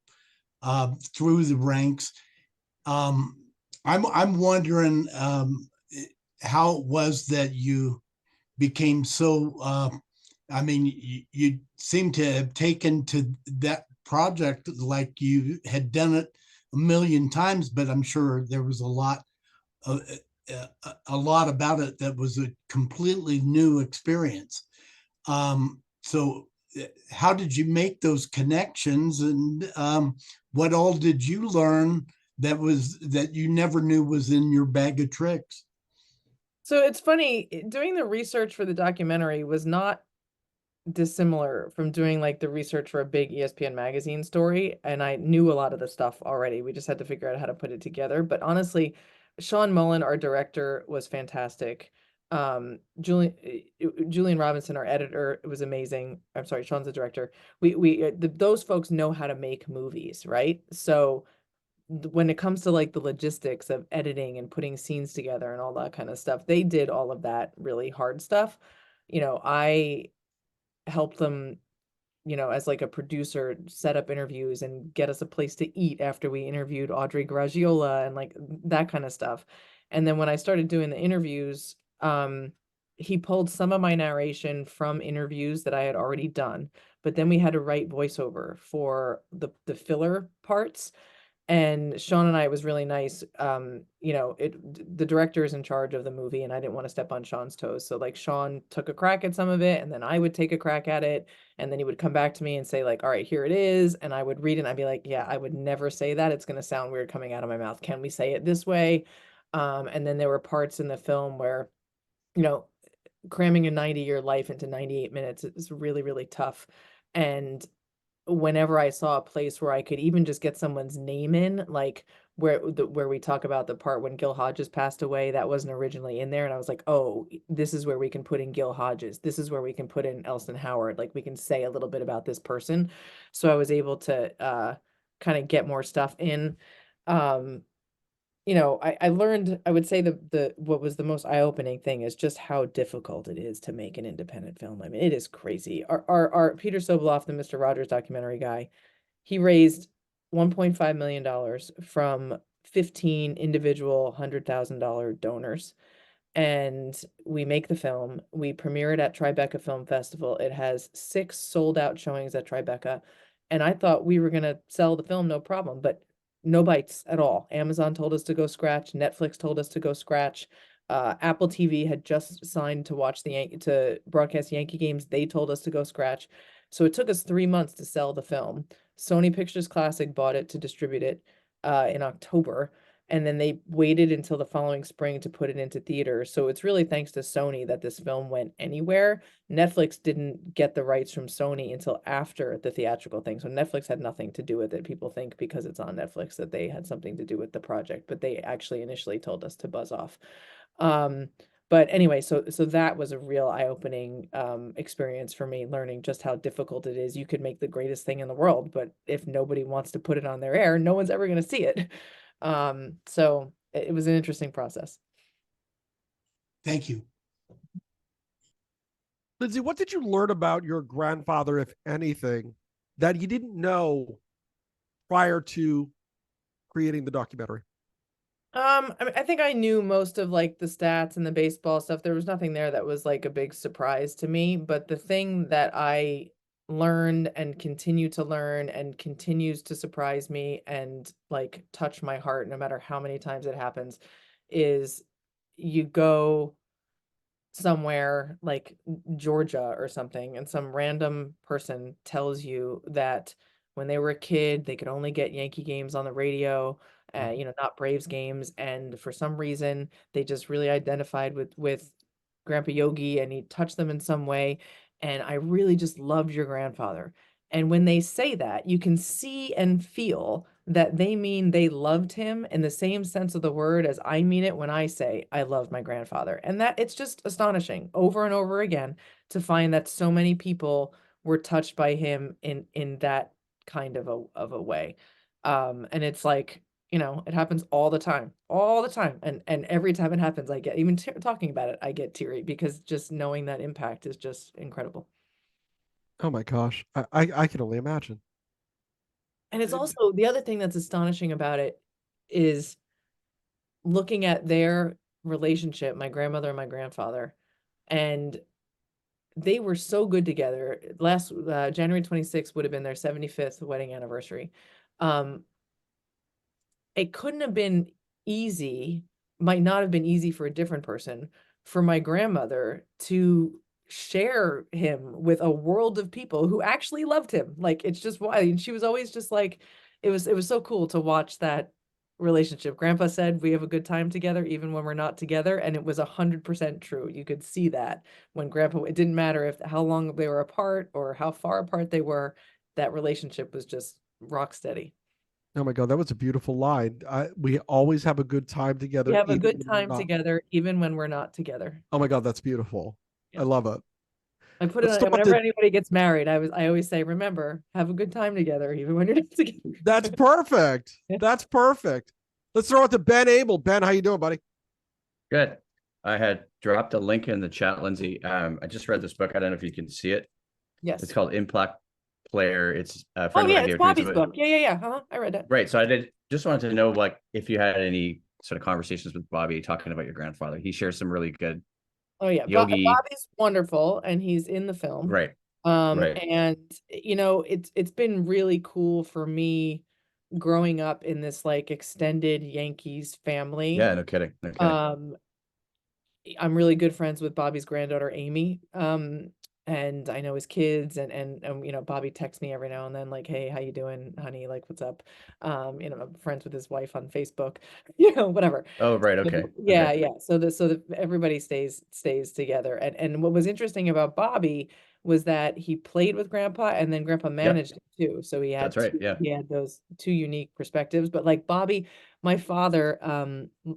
through the ranks. I'm wondering how it was that you became so I mean, you seem to have taken to that project like you had done it a million times, but I'm sure there was a lot about it that was a completely new experience. So how did you make those connections, and what all did you learn that you never knew was in your bag of tricks? So it's funny, doing the research for the documentary was not dissimilar from doing like the research for a big ESPN magazine story, and I knew a lot of the stuff already. We just had to figure out how to put it together. But honestly, Sean Mullen, our director, was fantastic. Julian Robinson, our editor, was amazing. I'm sorry, Sean's the director. Those folks know how to make movies, right? So when it comes to like the logistics of editing and putting scenes together and all that kind of stuff, they did all of that really hard stuff. You know, I help them, you know, as like a producer, set up interviews and get us a place to eat after we interviewed Audrey Garagiola and like that kind of stuff. And then when I started doing the interviews, he pulled some of my narration from interviews that I had already done, but then we had to write voiceover for the filler parts. And Sean and I, it was really nice. You know, the director is in charge of the movie, and I didn't want to step on Sean's toes. So like Sean took a crack at some of it, and then I would take a crack at it, and then he would come back to me and say like, "All right, here it is." And I would read it and I'd be like, "Yeah, I would never say that. It's going to sound weird coming out of my mouth. Can we say it this way?" And then there were parts in the film where, you know, cramming a 90-year life into 98 minutes is really, really tough. And whenever I saw a place where I could even just get someone's name in, like where we talk about the part when Gil Hodges passed away, that wasn't originally in there. And I was like, oh, this is where we can put in Gil Hodges. This is where we can put in Elston Howard. Like we can say a little bit about this person. So I was able to kind of get more stuff in. You know, I learned, I would say what was the most eye-opening thing is just how difficult it is to make an independent film. I mean, it is crazy. Our Peter Soboleff, the Mr. Rogers documentary guy, he raised $1.5 million from 15 individual $100,000 donors. And we make the film. We premiere it at Tribeca Film Festival. It has 6 sold out showings at Tribeca. And I thought we were going to sell the film, no problem. But no bites at all. Amazon told us to go scratch. Netflix told us to go scratch. Apple TV had just signed to watch to broadcast Yankee games. They told us to go scratch. So it took us 3 months to sell the film. Sony Pictures Classic bought it to distribute it in October. And then they waited until the following spring to put it into theaters. So it's really thanks to Sony that this film went anywhere. Netflix didn't get the rights from Sony until after the theatrical thing. So Netflix had nothing to do with it. People think because it's on Netflix that they had something to do with the project, but they actually initially told us to buzz off. But anyway, so that was a real eye-opening experience for me, learning just how difficult it is. You could make the greatest thing in the world, but if nobody wants to put it on their air, no one's ever going to see it. So it was an interesting process. Thank you. Lindsay, what did you learn about your grandfather, if anything, that you didn't know prior to creating the documentary? I mean, I think I knew most of like the stats and the baseball stuff. There was nothing there that was like a big surprise to me, but the thing that I learned and continue to learn and continues to surprise me and like touch my heart no matter how many times it happens is you go somewhere like Georgia or something, and some random person tells you that when they were a kid, they could only get Yankee games on the radio, not Braves games. And for some reason, they just really identified with Grandpa Yogi, and he touched them in some way. And I really just loved your grandfather. And when they say that, you can see and feel that they mean they loved him in the same sense of the word as I mean it when I say I love my grandfather. And that it's just astonishing over and over again to find that so many people were touched by him in that kind of a way. And it's like, it happens all the time. And every time it happens, I get, even talking about it, I get teary because just knowing that impact is just incredible. Oh my gosh. I can only imagine. And it's also the other thing that's astonishing about it is looking at their relationship, my grandmother and my grandfather, and they were so good together. Last January 26th would have been their 75th wedding anniversary. It couldn't have been easy, might not have been easy for a different person, for my grandmother to share him with a world of people who actually loved him. Like, it's just why. And she was always just like, it was so cool to watch that relationship. Grandpa said we have a good time together even when we're not together, and it was 100% true. You could see that when Grandpa, it didn't matter if how long they were apart or how far apart they were, that relationship was just rock steady. Oh my God, that was a beautiful line. We always have a good time together. We have a even good when we're time not. together even when we're not together. Oh my God, that's beautiful. Yeah. I love it. I put it Let's on talk whenever to- anybody gets married. I always say, remember, have a good time together even when you're not together. That's perfect. Yeah. That's perfect. Let's throw it to Ben Abel. Ben, how you doing, buddy? Good. I had dropped a link in the chat, Lindsay. I just read this book. I don't know if you can see it. Yes. It's called Impact Player. It's a Oh friend of yeah, mine it's here. Bobby's book. Yeah. I read that. Right. So I just wanted to know, like, if you had any sort of conversations with Bobby talking about your grandfather. He shares some really good Oh yeah, Yogi. Bobby's wonderful, and he's in the film. Right. Right. And it's been really cool for me growing up in this like extended Yankees family. Yeah, no kidding. No kidding. I'm really good friends with Bobby's granddaughter, Amy. And I know his kids, and Bobby texts me every now and then, like, hey, how you doing, honey? Like, what's up? I'm friends with his wife on Facebook, whatever. Oh, right. Okay. Yeah, Okay. yeah. So everybody stays together. And what was interesting about Bobby was that he played with Grandpa, and then Grandpa managed him too. So he had That's right. Yeah. he had those two unique perspectives. But like Bobby, my father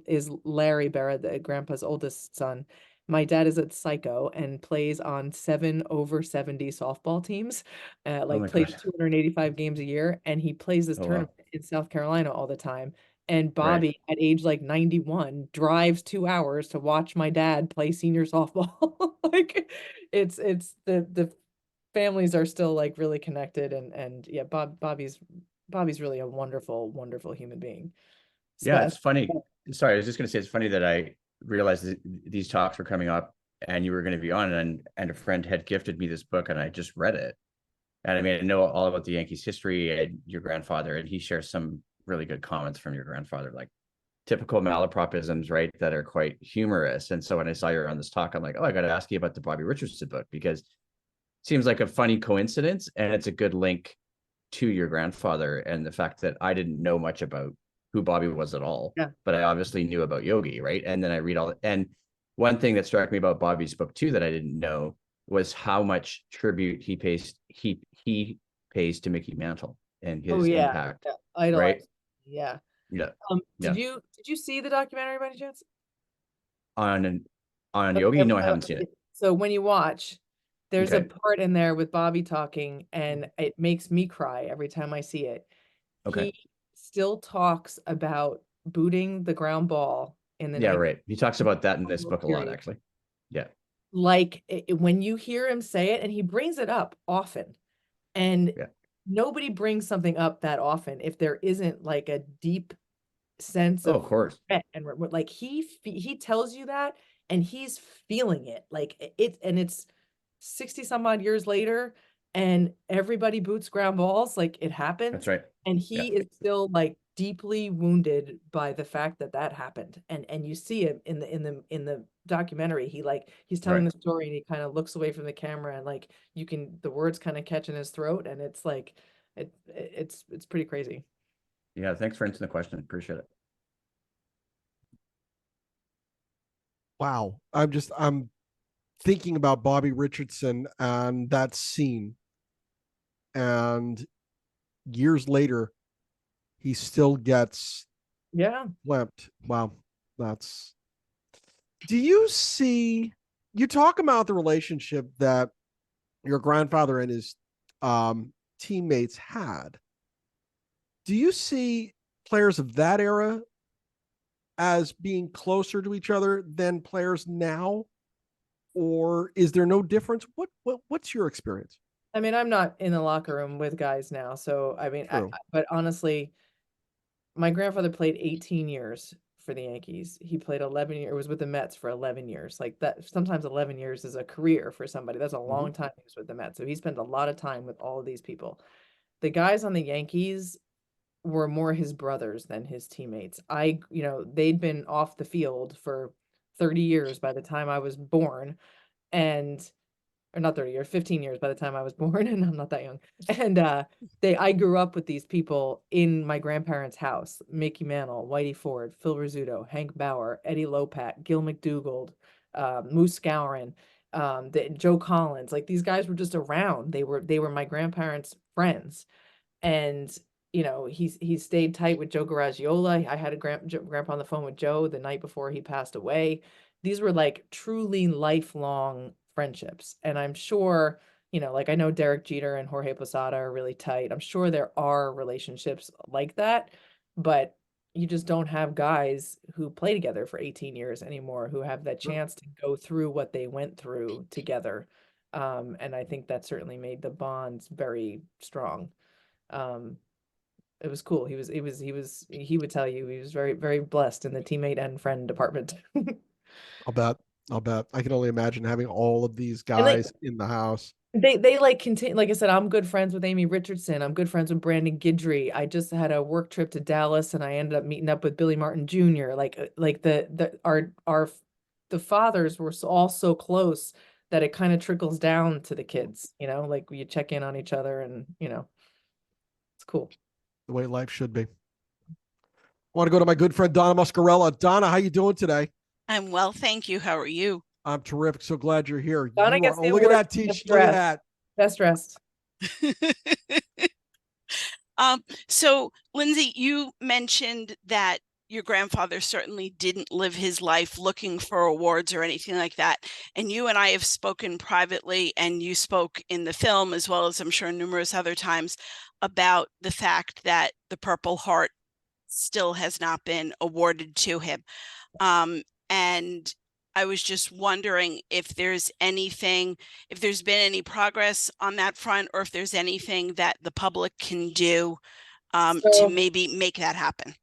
is Larry Berra, the Grandpa's oldest son. My dad is a psycho and plays on 7 over 70 softball teams, Oh my plays God. 285 games a year, and he plays this Oh, wow. tournament in South Carolina all the time. And Bobby, Right. at age like 91, drives 2 hours to watch my dad play senior softball. Like, it's the families are still like really connected, and yeah, Bobby's really a wonderful, wonderful human being. Yeah, it's funny. Sorry, I was just going to say it's funny that I realized that these talks were coming up and you were going to be on, and a friend had gifted me this book and I just read it. And I mean, I know all about the Yankees history and your grandfather, and he shares some really good comments from your grandfather, like typical malapropisms, right, that are quite humorous. And so when I saw you on this talk, I'm like, oh, I got to ask you about the Bobby Richardson book, because it seems like a funny coincidence, and it's a good link to your grandfather and the fact that I didn't know much about who Bobby was at all. Yeah. But I obviously knew about Yogi, right? And then I read all, and one thing that struck me about Bobby's book too that I didn't know was how much tribute he pays to Mickey Mantle and his impact. Yeah. Idolize. Right? Yeah. Yeah. Did you see the documentary by any chance? On Yogi? No, I haven't seen it. So when you watch, there's a Okay. part in there with Bobby talking, and it makes me cry every time I see it. Okay. He still talks about booting the ground ball in the Yeah, 90s. right. He talks about that in this book a lot, Period. actually. Yeah. Like when you hear him say it, and he brings it up often, and Yeah. nobody brings something up that often if there isn't like a deep sense Oh, of of course. regret, and like he tells you that, and he's feeling it, like it, and it's 60 some odd years later, and everybody boots ground balls, like it happens. That's right. And he is still like deeply wounded by the fact that that happened, and you see it in the documentary. He's telling Right. the story, and he kind of looks away from the camera, and like the words kind of catch in his throat, and it's like it's pretty crazy. Yeah. Thanks for answering the question. Appreciate it. Wow. I'm thinking about Bobby Richardson and that scene. And years later, he still gets wept. Wow. Do you see, you talk about the relationship that your grandfather and his teammates had. Do you see players of that era as being closer to each other than players now? Or is there no difference? What's your experience? I mean, I'm not in the locker room with guys now, so I mean, but honestly, my grandfather played 18 years for the Yankees. He played 11 years, was with the Mets for 11 years. Like that, sometimes 11 years is a career for somebody. That's a long time he was with the Mets. So he spent a lot of time with all of these people. The guys on the Yankees were more his brothers than his teammates. They'd been off the field for 30 years by the time I was born, or not 30 years, 15 years by the time I was born, and I'm not that young. And I grew up with these people in my grandparents' house: Mickey Mantle, Whitey Ford, Phil Rizzuto, Hank Bauer, Eddie Lopat, Gil McDougald, Moose Scourin, Joe Collins. Like, these guys were just around. They were my grandparents' friends. And he stayed tight with Joe Garagiola. I had a grandpa on the phone with Joe the night before he passed away. These were like truly lifelong friendships. And I'm sure, like, I know Derek Jeter and Jorge Posada are really tight. I'm sure there are relationships like that, but you just don't have guys who play together for 18 years anymore, who have that chance to go through what they went through together. And I think that certainly made the bonds very strong. It was cool. He would tell you he was very, very blessed in the teammate and friend department. I'll bet. I can only imagine having all of these guys in the house. They like continue. Like I said, I'm good friends with Amy Richardson. I'm good friends with Brandon Guidry. I just had a work trip to Dallas, and I ended up meeting up with Billy Martin Jr. The fathers were all so close that it kind of trickles down to the kids. Like you check in on each other, and it's cool. The way life should be. I want to go to my good friend Donna Muscarella. Donna, how you doing today? I'm well, thank you. How are you? I'm terrific. So glad you're here. Donna gets the look at award that for t-shirt. Look at that. Best dressed. So Lindsay, you mentioned that your grandfather certainly didn't live his life looking for awards or anything like that. And you and I have spoken privately, and you spoke in the film, as well as I'm sure numerous other times, about the fact that the Purple Heart still has not been awarded to him. And I was just wondering if there's been any progress on that front, or if there's anything that the public can do to maybe make that happen.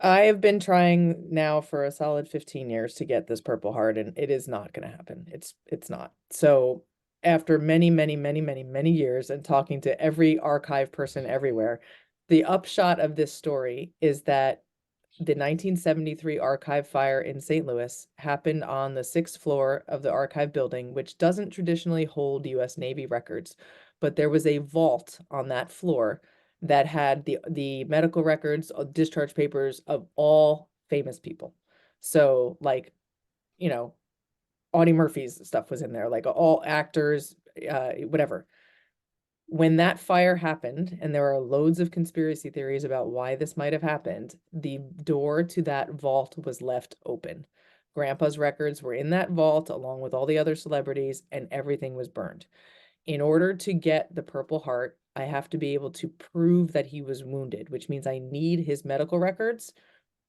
I have been trying now for a solid 15 years to get this Purple Heart, and it is not going to happen. It's not. So after many, many, many, many, many years and talking to every archive person everywhere, the upshot of this story is that the 1973 archive fire in St. Louis happened on the 6th floor of the archive building, which doesn't traditionally hold US Navy records, but there was a vault on that floor that had the medical records, discharge papers of all famous people. So like, you know, Audie Murphy's stuff was in there, like all actors, whatever. When that fire happened, and there are loads of conspiracy theories about why this might have happened, the door to that vault was left open. Grandpa's records were in that vault along with all the other celebrities, and everything was burned. In order to get the Purple Heart, I have to be able to prove that he was wounded, which means I need his medical records,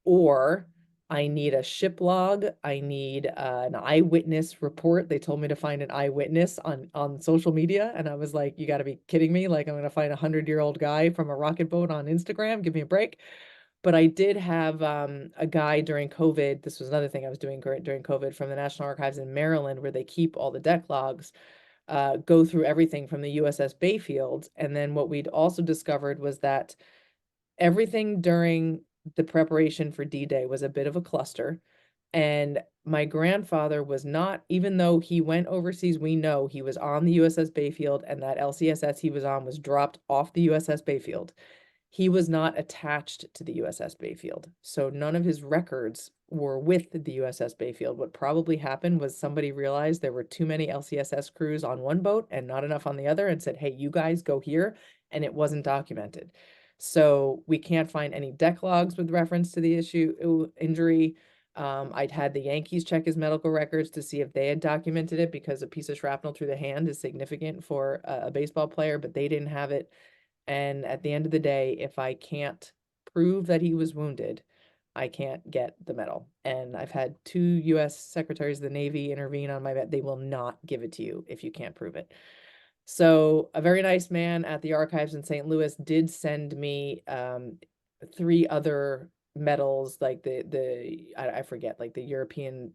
or I need a ship log. I need an eyewitness report. They told me to find an eyewitness on social media. And I was like, you got to be kidding me. Like, I'm going to find a 100-year-old guy from a rocket boat on Instagram. Give me a break. But I did have a guy during COVID. This was another thing I was doing during COVID from the National Archives in Maryland, where they keep all the deck logs, go through everything from the USS Bayfield. And then what we'd also discovered was that everything during the preparation for D-Day was a bit of a cluster. And my grandfather was not, even though he went overseas, we know he was on the USS Bayfield, and that LCSS he was on was dropped off the USS Bayfield. He was not attached to the USS Bayfield. So none of his records were with the USS Bayfield. What probably happened was somebody realized there were too many LCSS crews on one boat and not enough on the other, and said, hey, you guys go here, and it wasn't documented. So we can't find any deck logs with reference to the injury. I'd had the Yankees check his medical records to see if they had documented it, because a piece of shrapnel through the hand is significant for a baseball player, but they didn't have it. And at the end of the day, if I can't prove that he was wounded, I can't get the medal. And I've had 2 US Secretaries of the Navy intervene on my bet. They will not give it to you if you can't prove it. So a very nice man at the archives in St. Louis did send me 3 other medals, like I forget, like the European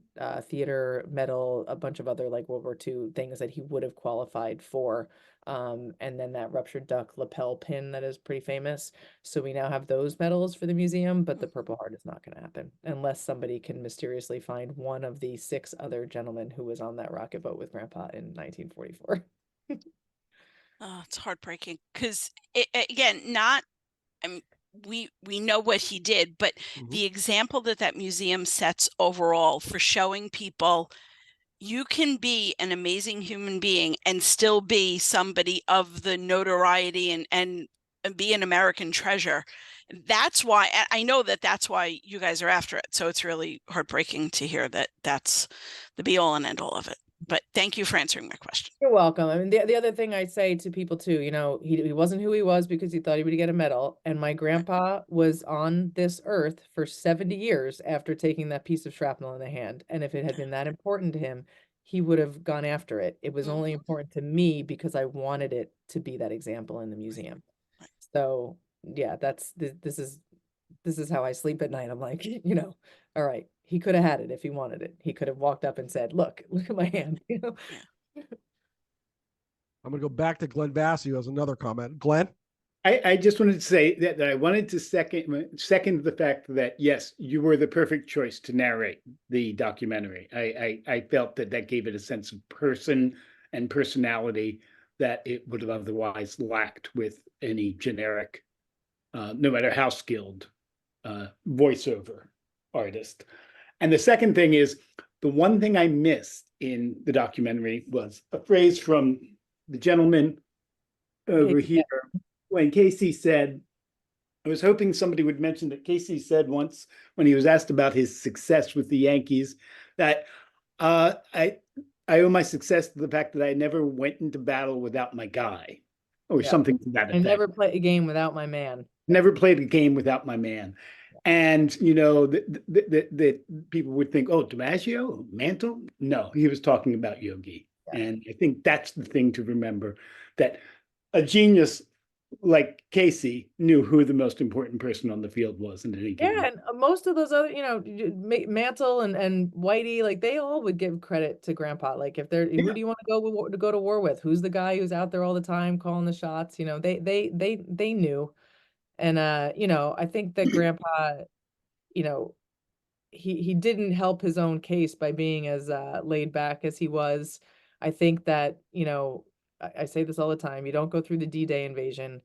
theater medal, a bunch of other like World War II things that he would have qualified for. And then that ruptured duck lapel pin that is pretty famous. So we now have those medals for the museum, but the Purple Heart is not going to happen unless somebody can mysteriously find one of the 6 other gentlemen who was on that rocket boat with Grandpa in 1944. Oh, it's heartbreaking because again, we know what he did, but the example that museum sets overall for showing people you can be an amazing human being and still be somebody of the notoriety and be an American treasure. That's why I know that's why you guys are after it. So it's really heartbreaking to hear that that's the be all and end all of it. But thank you for answering my question. You're welcome. I mean, the other thing I say to people too, you know, he wasn't who he was because he thought he would get a medal. And my grandpa was on this earth for 70 years after taking that piece of shrapnel in the hand. And if it had been that important to him, he would have gone after it. It was only important to me because I wanted it to be that example in the museum. So yeah, this is how I sleep at night. I'm like, you know, all right, he could have had it if he wanted it. He could have walked up and said, look at my hand, you know. I'm going to go back to Glenn Bassey, who has another comment. Glenn? I just wanted to say that I wanted to second the fact that, yes, you were the perfect choice to narrate the documentary. I felt that gave it a sense of person and personality that it would have otherwise lacked with any generic, no matter how skilled, voiceover artist. And the second thing is, the one thing I missed in the documentary was a phrase from the gentleman over here when Casey said, I was hoping somebody would mention that Casey said once when he was asked about his success with the Yankees that I owe my success to the fact that I never went into battle without my guy, or something to that effect. I never played a game without my man. Never played a game without my man. And, you know, that people would think, oh, DiMaggio, Mantle? No, he was talking about Yogi. Yeah. And I think that's the thing to remember, that a genius like Casey knew who the most important person on the field was in any game. Yeah, and most of those other, you know, Mantle and Whitey, like they all would give credit to Grandpa. Like if they're, who do you want to go to war with? Who's the guy who's out there all the time calling the shots? You know, they knew. And you know, I think that Grandpa, you know, he didn't help his own case by being as laid back as he was. I think that, you know, I say this all the time, you don't go through the D-Day invasion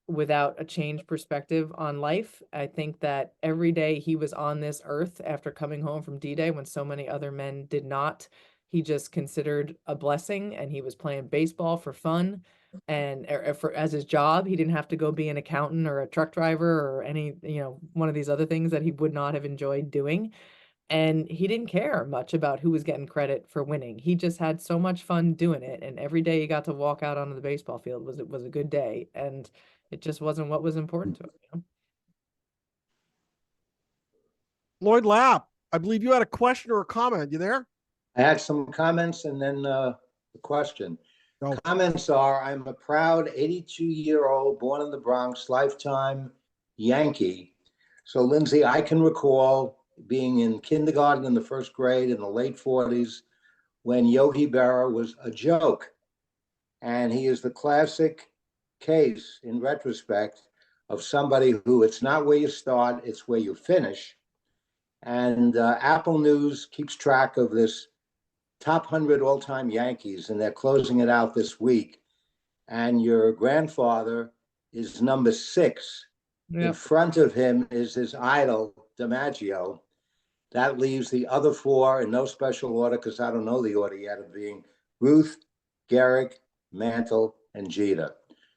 without a changed perspective on life. I think that every day he was on this earth after coming home from D-Day when so many other men did not, he just considered a blessing, and he was playing baseball for fun and for as his job. He didn't have to go be an accountant or a truck driver or any, you know, one of these other things that he would not have enjoyed doing. And he didn't care much about who was getting credit for winning. He just had so much fun doing it, and every day he got to walk out onto the baseball field was a good day, and it just wasn't what was important to him, you know? Lloyd Lapp, I believe you had a question or a comment. You there? I had some comments and then the question. Go. Comments are, I'm a proud 82-year-old, born in the Bronx, lifetime Yankee. So, Lindsay, I can recall being in kindergarten in the first grade in the late 40s when Yogi Berra was a joke. And he is the classic case, in retrospect, of somebody who it's not where you start, it's where you finish. And Apple News keeps track of this top 100 all-time Yankees, and they're closing it out this week. And your grandfather is number 6. Yep. In front of him is his idol, DiMaggio. That leaves the other 4 in no special order, because I don't know the order yet, of being Ruth, Gehrig, Mantle, and Jeter.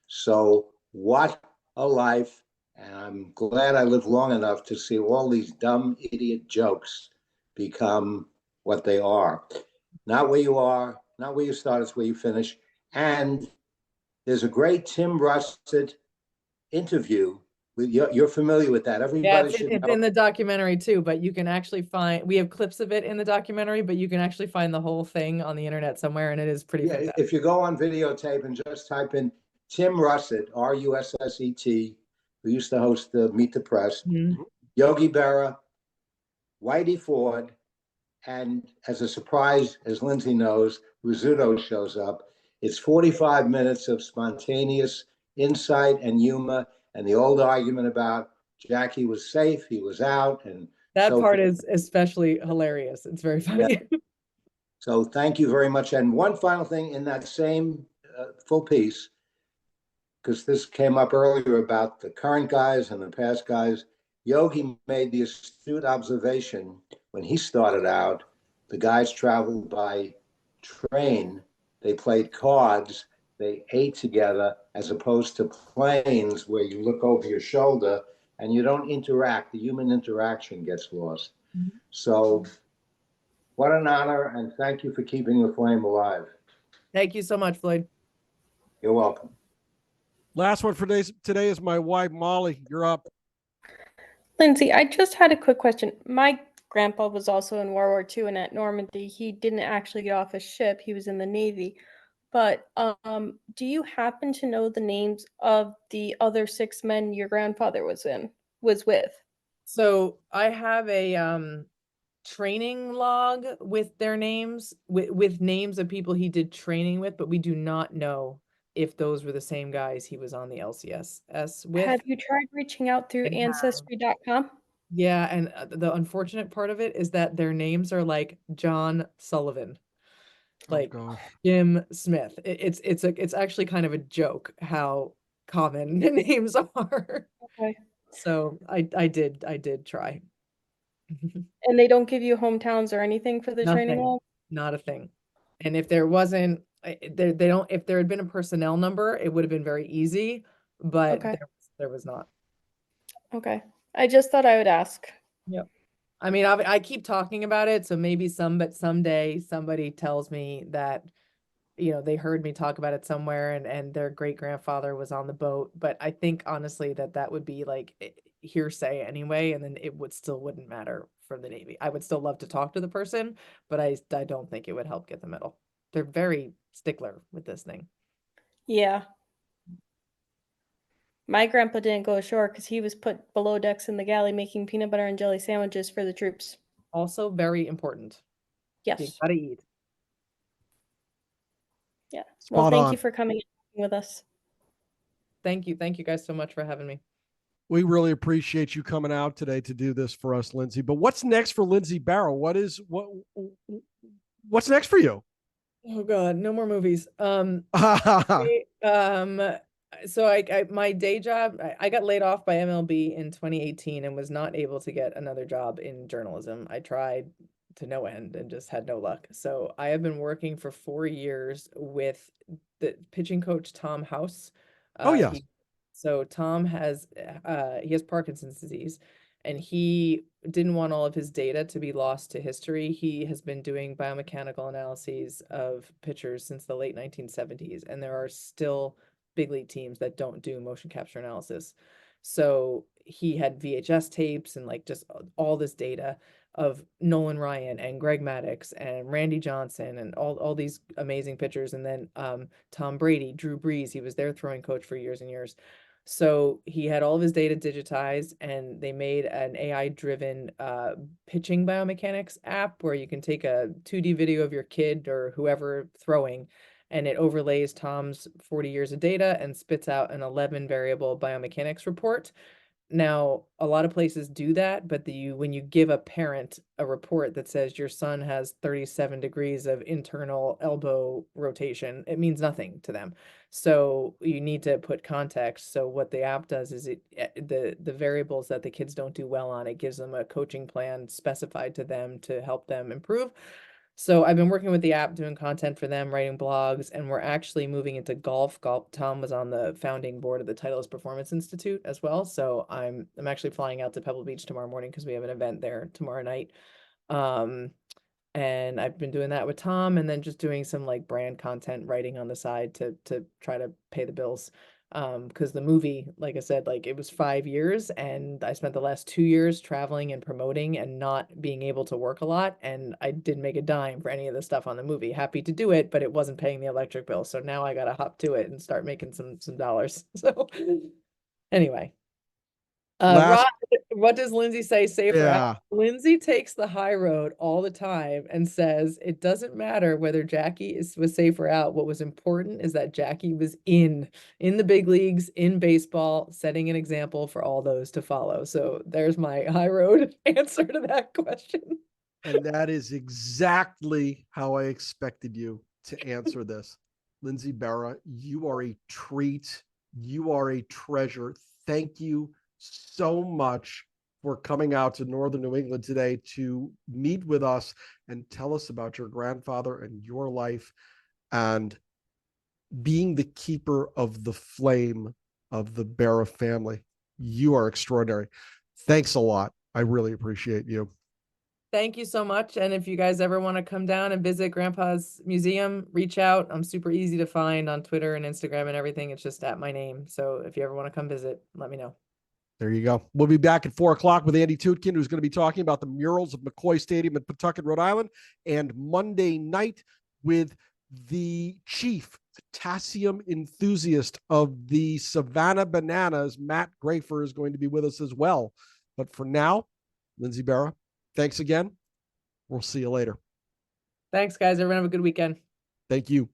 So what a life. And I'm glad I lived long enough to see all these dumb idiot jokes become what they are. Not where you are, not where you start, it's where you finish. And there's a great Tim Russet interview. You're familiar with that. Yeah, Everybody it's should in know. the documentary too, but you can actually find, we have clips of it in the documentary, but you can actually find the whole thing on the internet somewhere, and it is pretty Yeah, fantastic. if you go on videotape and just type in Tim Russet, Russet, who used to host the Meet the Press, Mhm. Yogi Berra, Whitey Ford, and as a surprise, as Lindsay knows, Rizzuto shows up. It's 45 minutes of spontaneous insight and humor, and the old argument about Jackie was safe, he was out, and That so part forth. is especially hilarious. It's very funny. So thank you very much. And one final thing in that same full piece, because this came up earlier about the current guys and the past guys, Yogi made the astute observation when he started out, the guys traveled by train, they played cards, they ate together, as opposed to planes where you look over your shoulder and you don't interact. The human interaction gets lost. Mhm. So what an honor, and thank you for keeping the flame alive. Thank you so much, Floyd. You're welcome. Last one for today is my wife, Molly. You're up. Lindsay, I just had a quick question. My grandpa was also in World War II and at Normandy. He didn't actually get off a ship. He was in the Navy. But do you happen to know the names of the other 6 men your grandfather was with? So I have a training log with their names, with names of people he did training with, but we do not know if those were the same guys he was on the LCS with. Have you tried reaching out through I have. ancestry.com? Yeah, and the unfortunate part of it is that their names are like John Sullivan, like gosh. Jim Smith. It's actually kind of a joke how common the names are. Okay. So I did try. And they don't give you hometowns or anything for the training Nothing, log? not a thing. And if there wasn't, they don't. If there had been a personnel number, it would have been very easy, but Okay. there was not. Okay. I just thought I would ask. Yep. I mean, I keep talking about it, so maybe someday somebody tells me that, you know, they heard me talk about it somewhere, and their great grandfather was on the boat. But I think honestly that would be like hearsay anyway, and then it wouldn't matter for the Navy. I would still love to talk to the person, but I don't think it would help get the medal. They're very stickler with this thing. Yeah. My grandpa didn't go ashore because he was put below decks in the galley making peanut butter and jelly sandwiches for the troops. Also very important. You Yes. gotta eat. Yeah. Spot Well, thank on. you for coming with us. Thank you guys so much for having me. We really appreciate you coming out today to do this for us, Lindsay. But what's next for Lindsay Berra? What's next for you? Oh God, no more movies. So my day job, I got laid off by MLB in 2018 and was not able to get another job in journalism. I tried to no end and just had no luck. So I have been working for 4 years with the pitching coach Tom House. Oh, yes. So Tom has he has Parkinson's disease, and he didn't want all of his data to be lost to history. He has been doing biomechanical analyses of pitchers since the late 1970s, and there are still big league teams that don't do motion capture analysis. So he had VHS tapes and like just all this data of Nolan Ryan and Greg Maddux and Randy Johnson and all these amazing pitchers. And then Tom Brady, Drew Brees, he was their throwing coach for years and years. So he had all of his data digitized, and they made an AI-driven pitching biomechanics app where you can take a 2D video of your kid or whoever throwing, and it overlays Tom's 40 years of data and spits out an 11 variable biomechanics report. Now, a lot of places do that, but when you give a parent a report that says your son has 37 degrees of internal elbow rotation, it means nothing to them. So you need to put context. So what the app does is the variables that the kids don't do well on, it gives them a coaching plan specified to them to help them improve. So I've been working with the app, doing content for them, writing blogs, and we're actually moving into golf. Tom was on the founding board of the Titleist Performance Institute as well. So I'm actually flying out to Pebble Beach tomorrow morning because we have an event there tomorrow night. And I've been doing that with Tom, and then just doing some like brand content writing on the side to try to pay the bills. Because the movie, like I said, like it was 5 years, and I spent the last 2 years traveling and promoting and not being able to work a lot, and I didn't make a dime for any of the stuff on the movie. Happy to do it, but it wasn't paying the electric bill. So now I gotta hop to it and start making some dollars. So anyway. Rod, what does Lindsay say? Safer out. Lindsay takes the high road all the time and says it doesn't matter whether Jackie was safe or out. What was important is that Jackie was in the big leagues, in baseball, setting an example for all those to follow. So there's my high road answer to that question. And that is exactly how I expected you to answer this. Lindsay Berra, you are a treat. You are a treasure. Thank you so much for coming out to Northern New England today to meet with us and tell us about your grandfather and your life and being the keeper of the flame of the Berra family. You are extraordinary. Thanks a lot. I really appreciate you. Thank you so much. And if you guys ever want to come down and visit Grandpa's museum, reach out. I'm super easy to find on Twitter and Instagram and everything. It's just at my name. So if you ever want to come visit, let me know. There you go. We'll be back at 4:00 with Andy Tutkin, who's going to be talking about the murals of McCoy Stadium in Pawtucket, Rhode Island, and Monday night with the chief potassium enthusiast of the Savannah Bananas, Matt Grafer, is going to be with us as well. But for now, Lindsay Berra, thanks again. We'll see you later. Thanks, guys. Everyone have a good weekend. Thank you.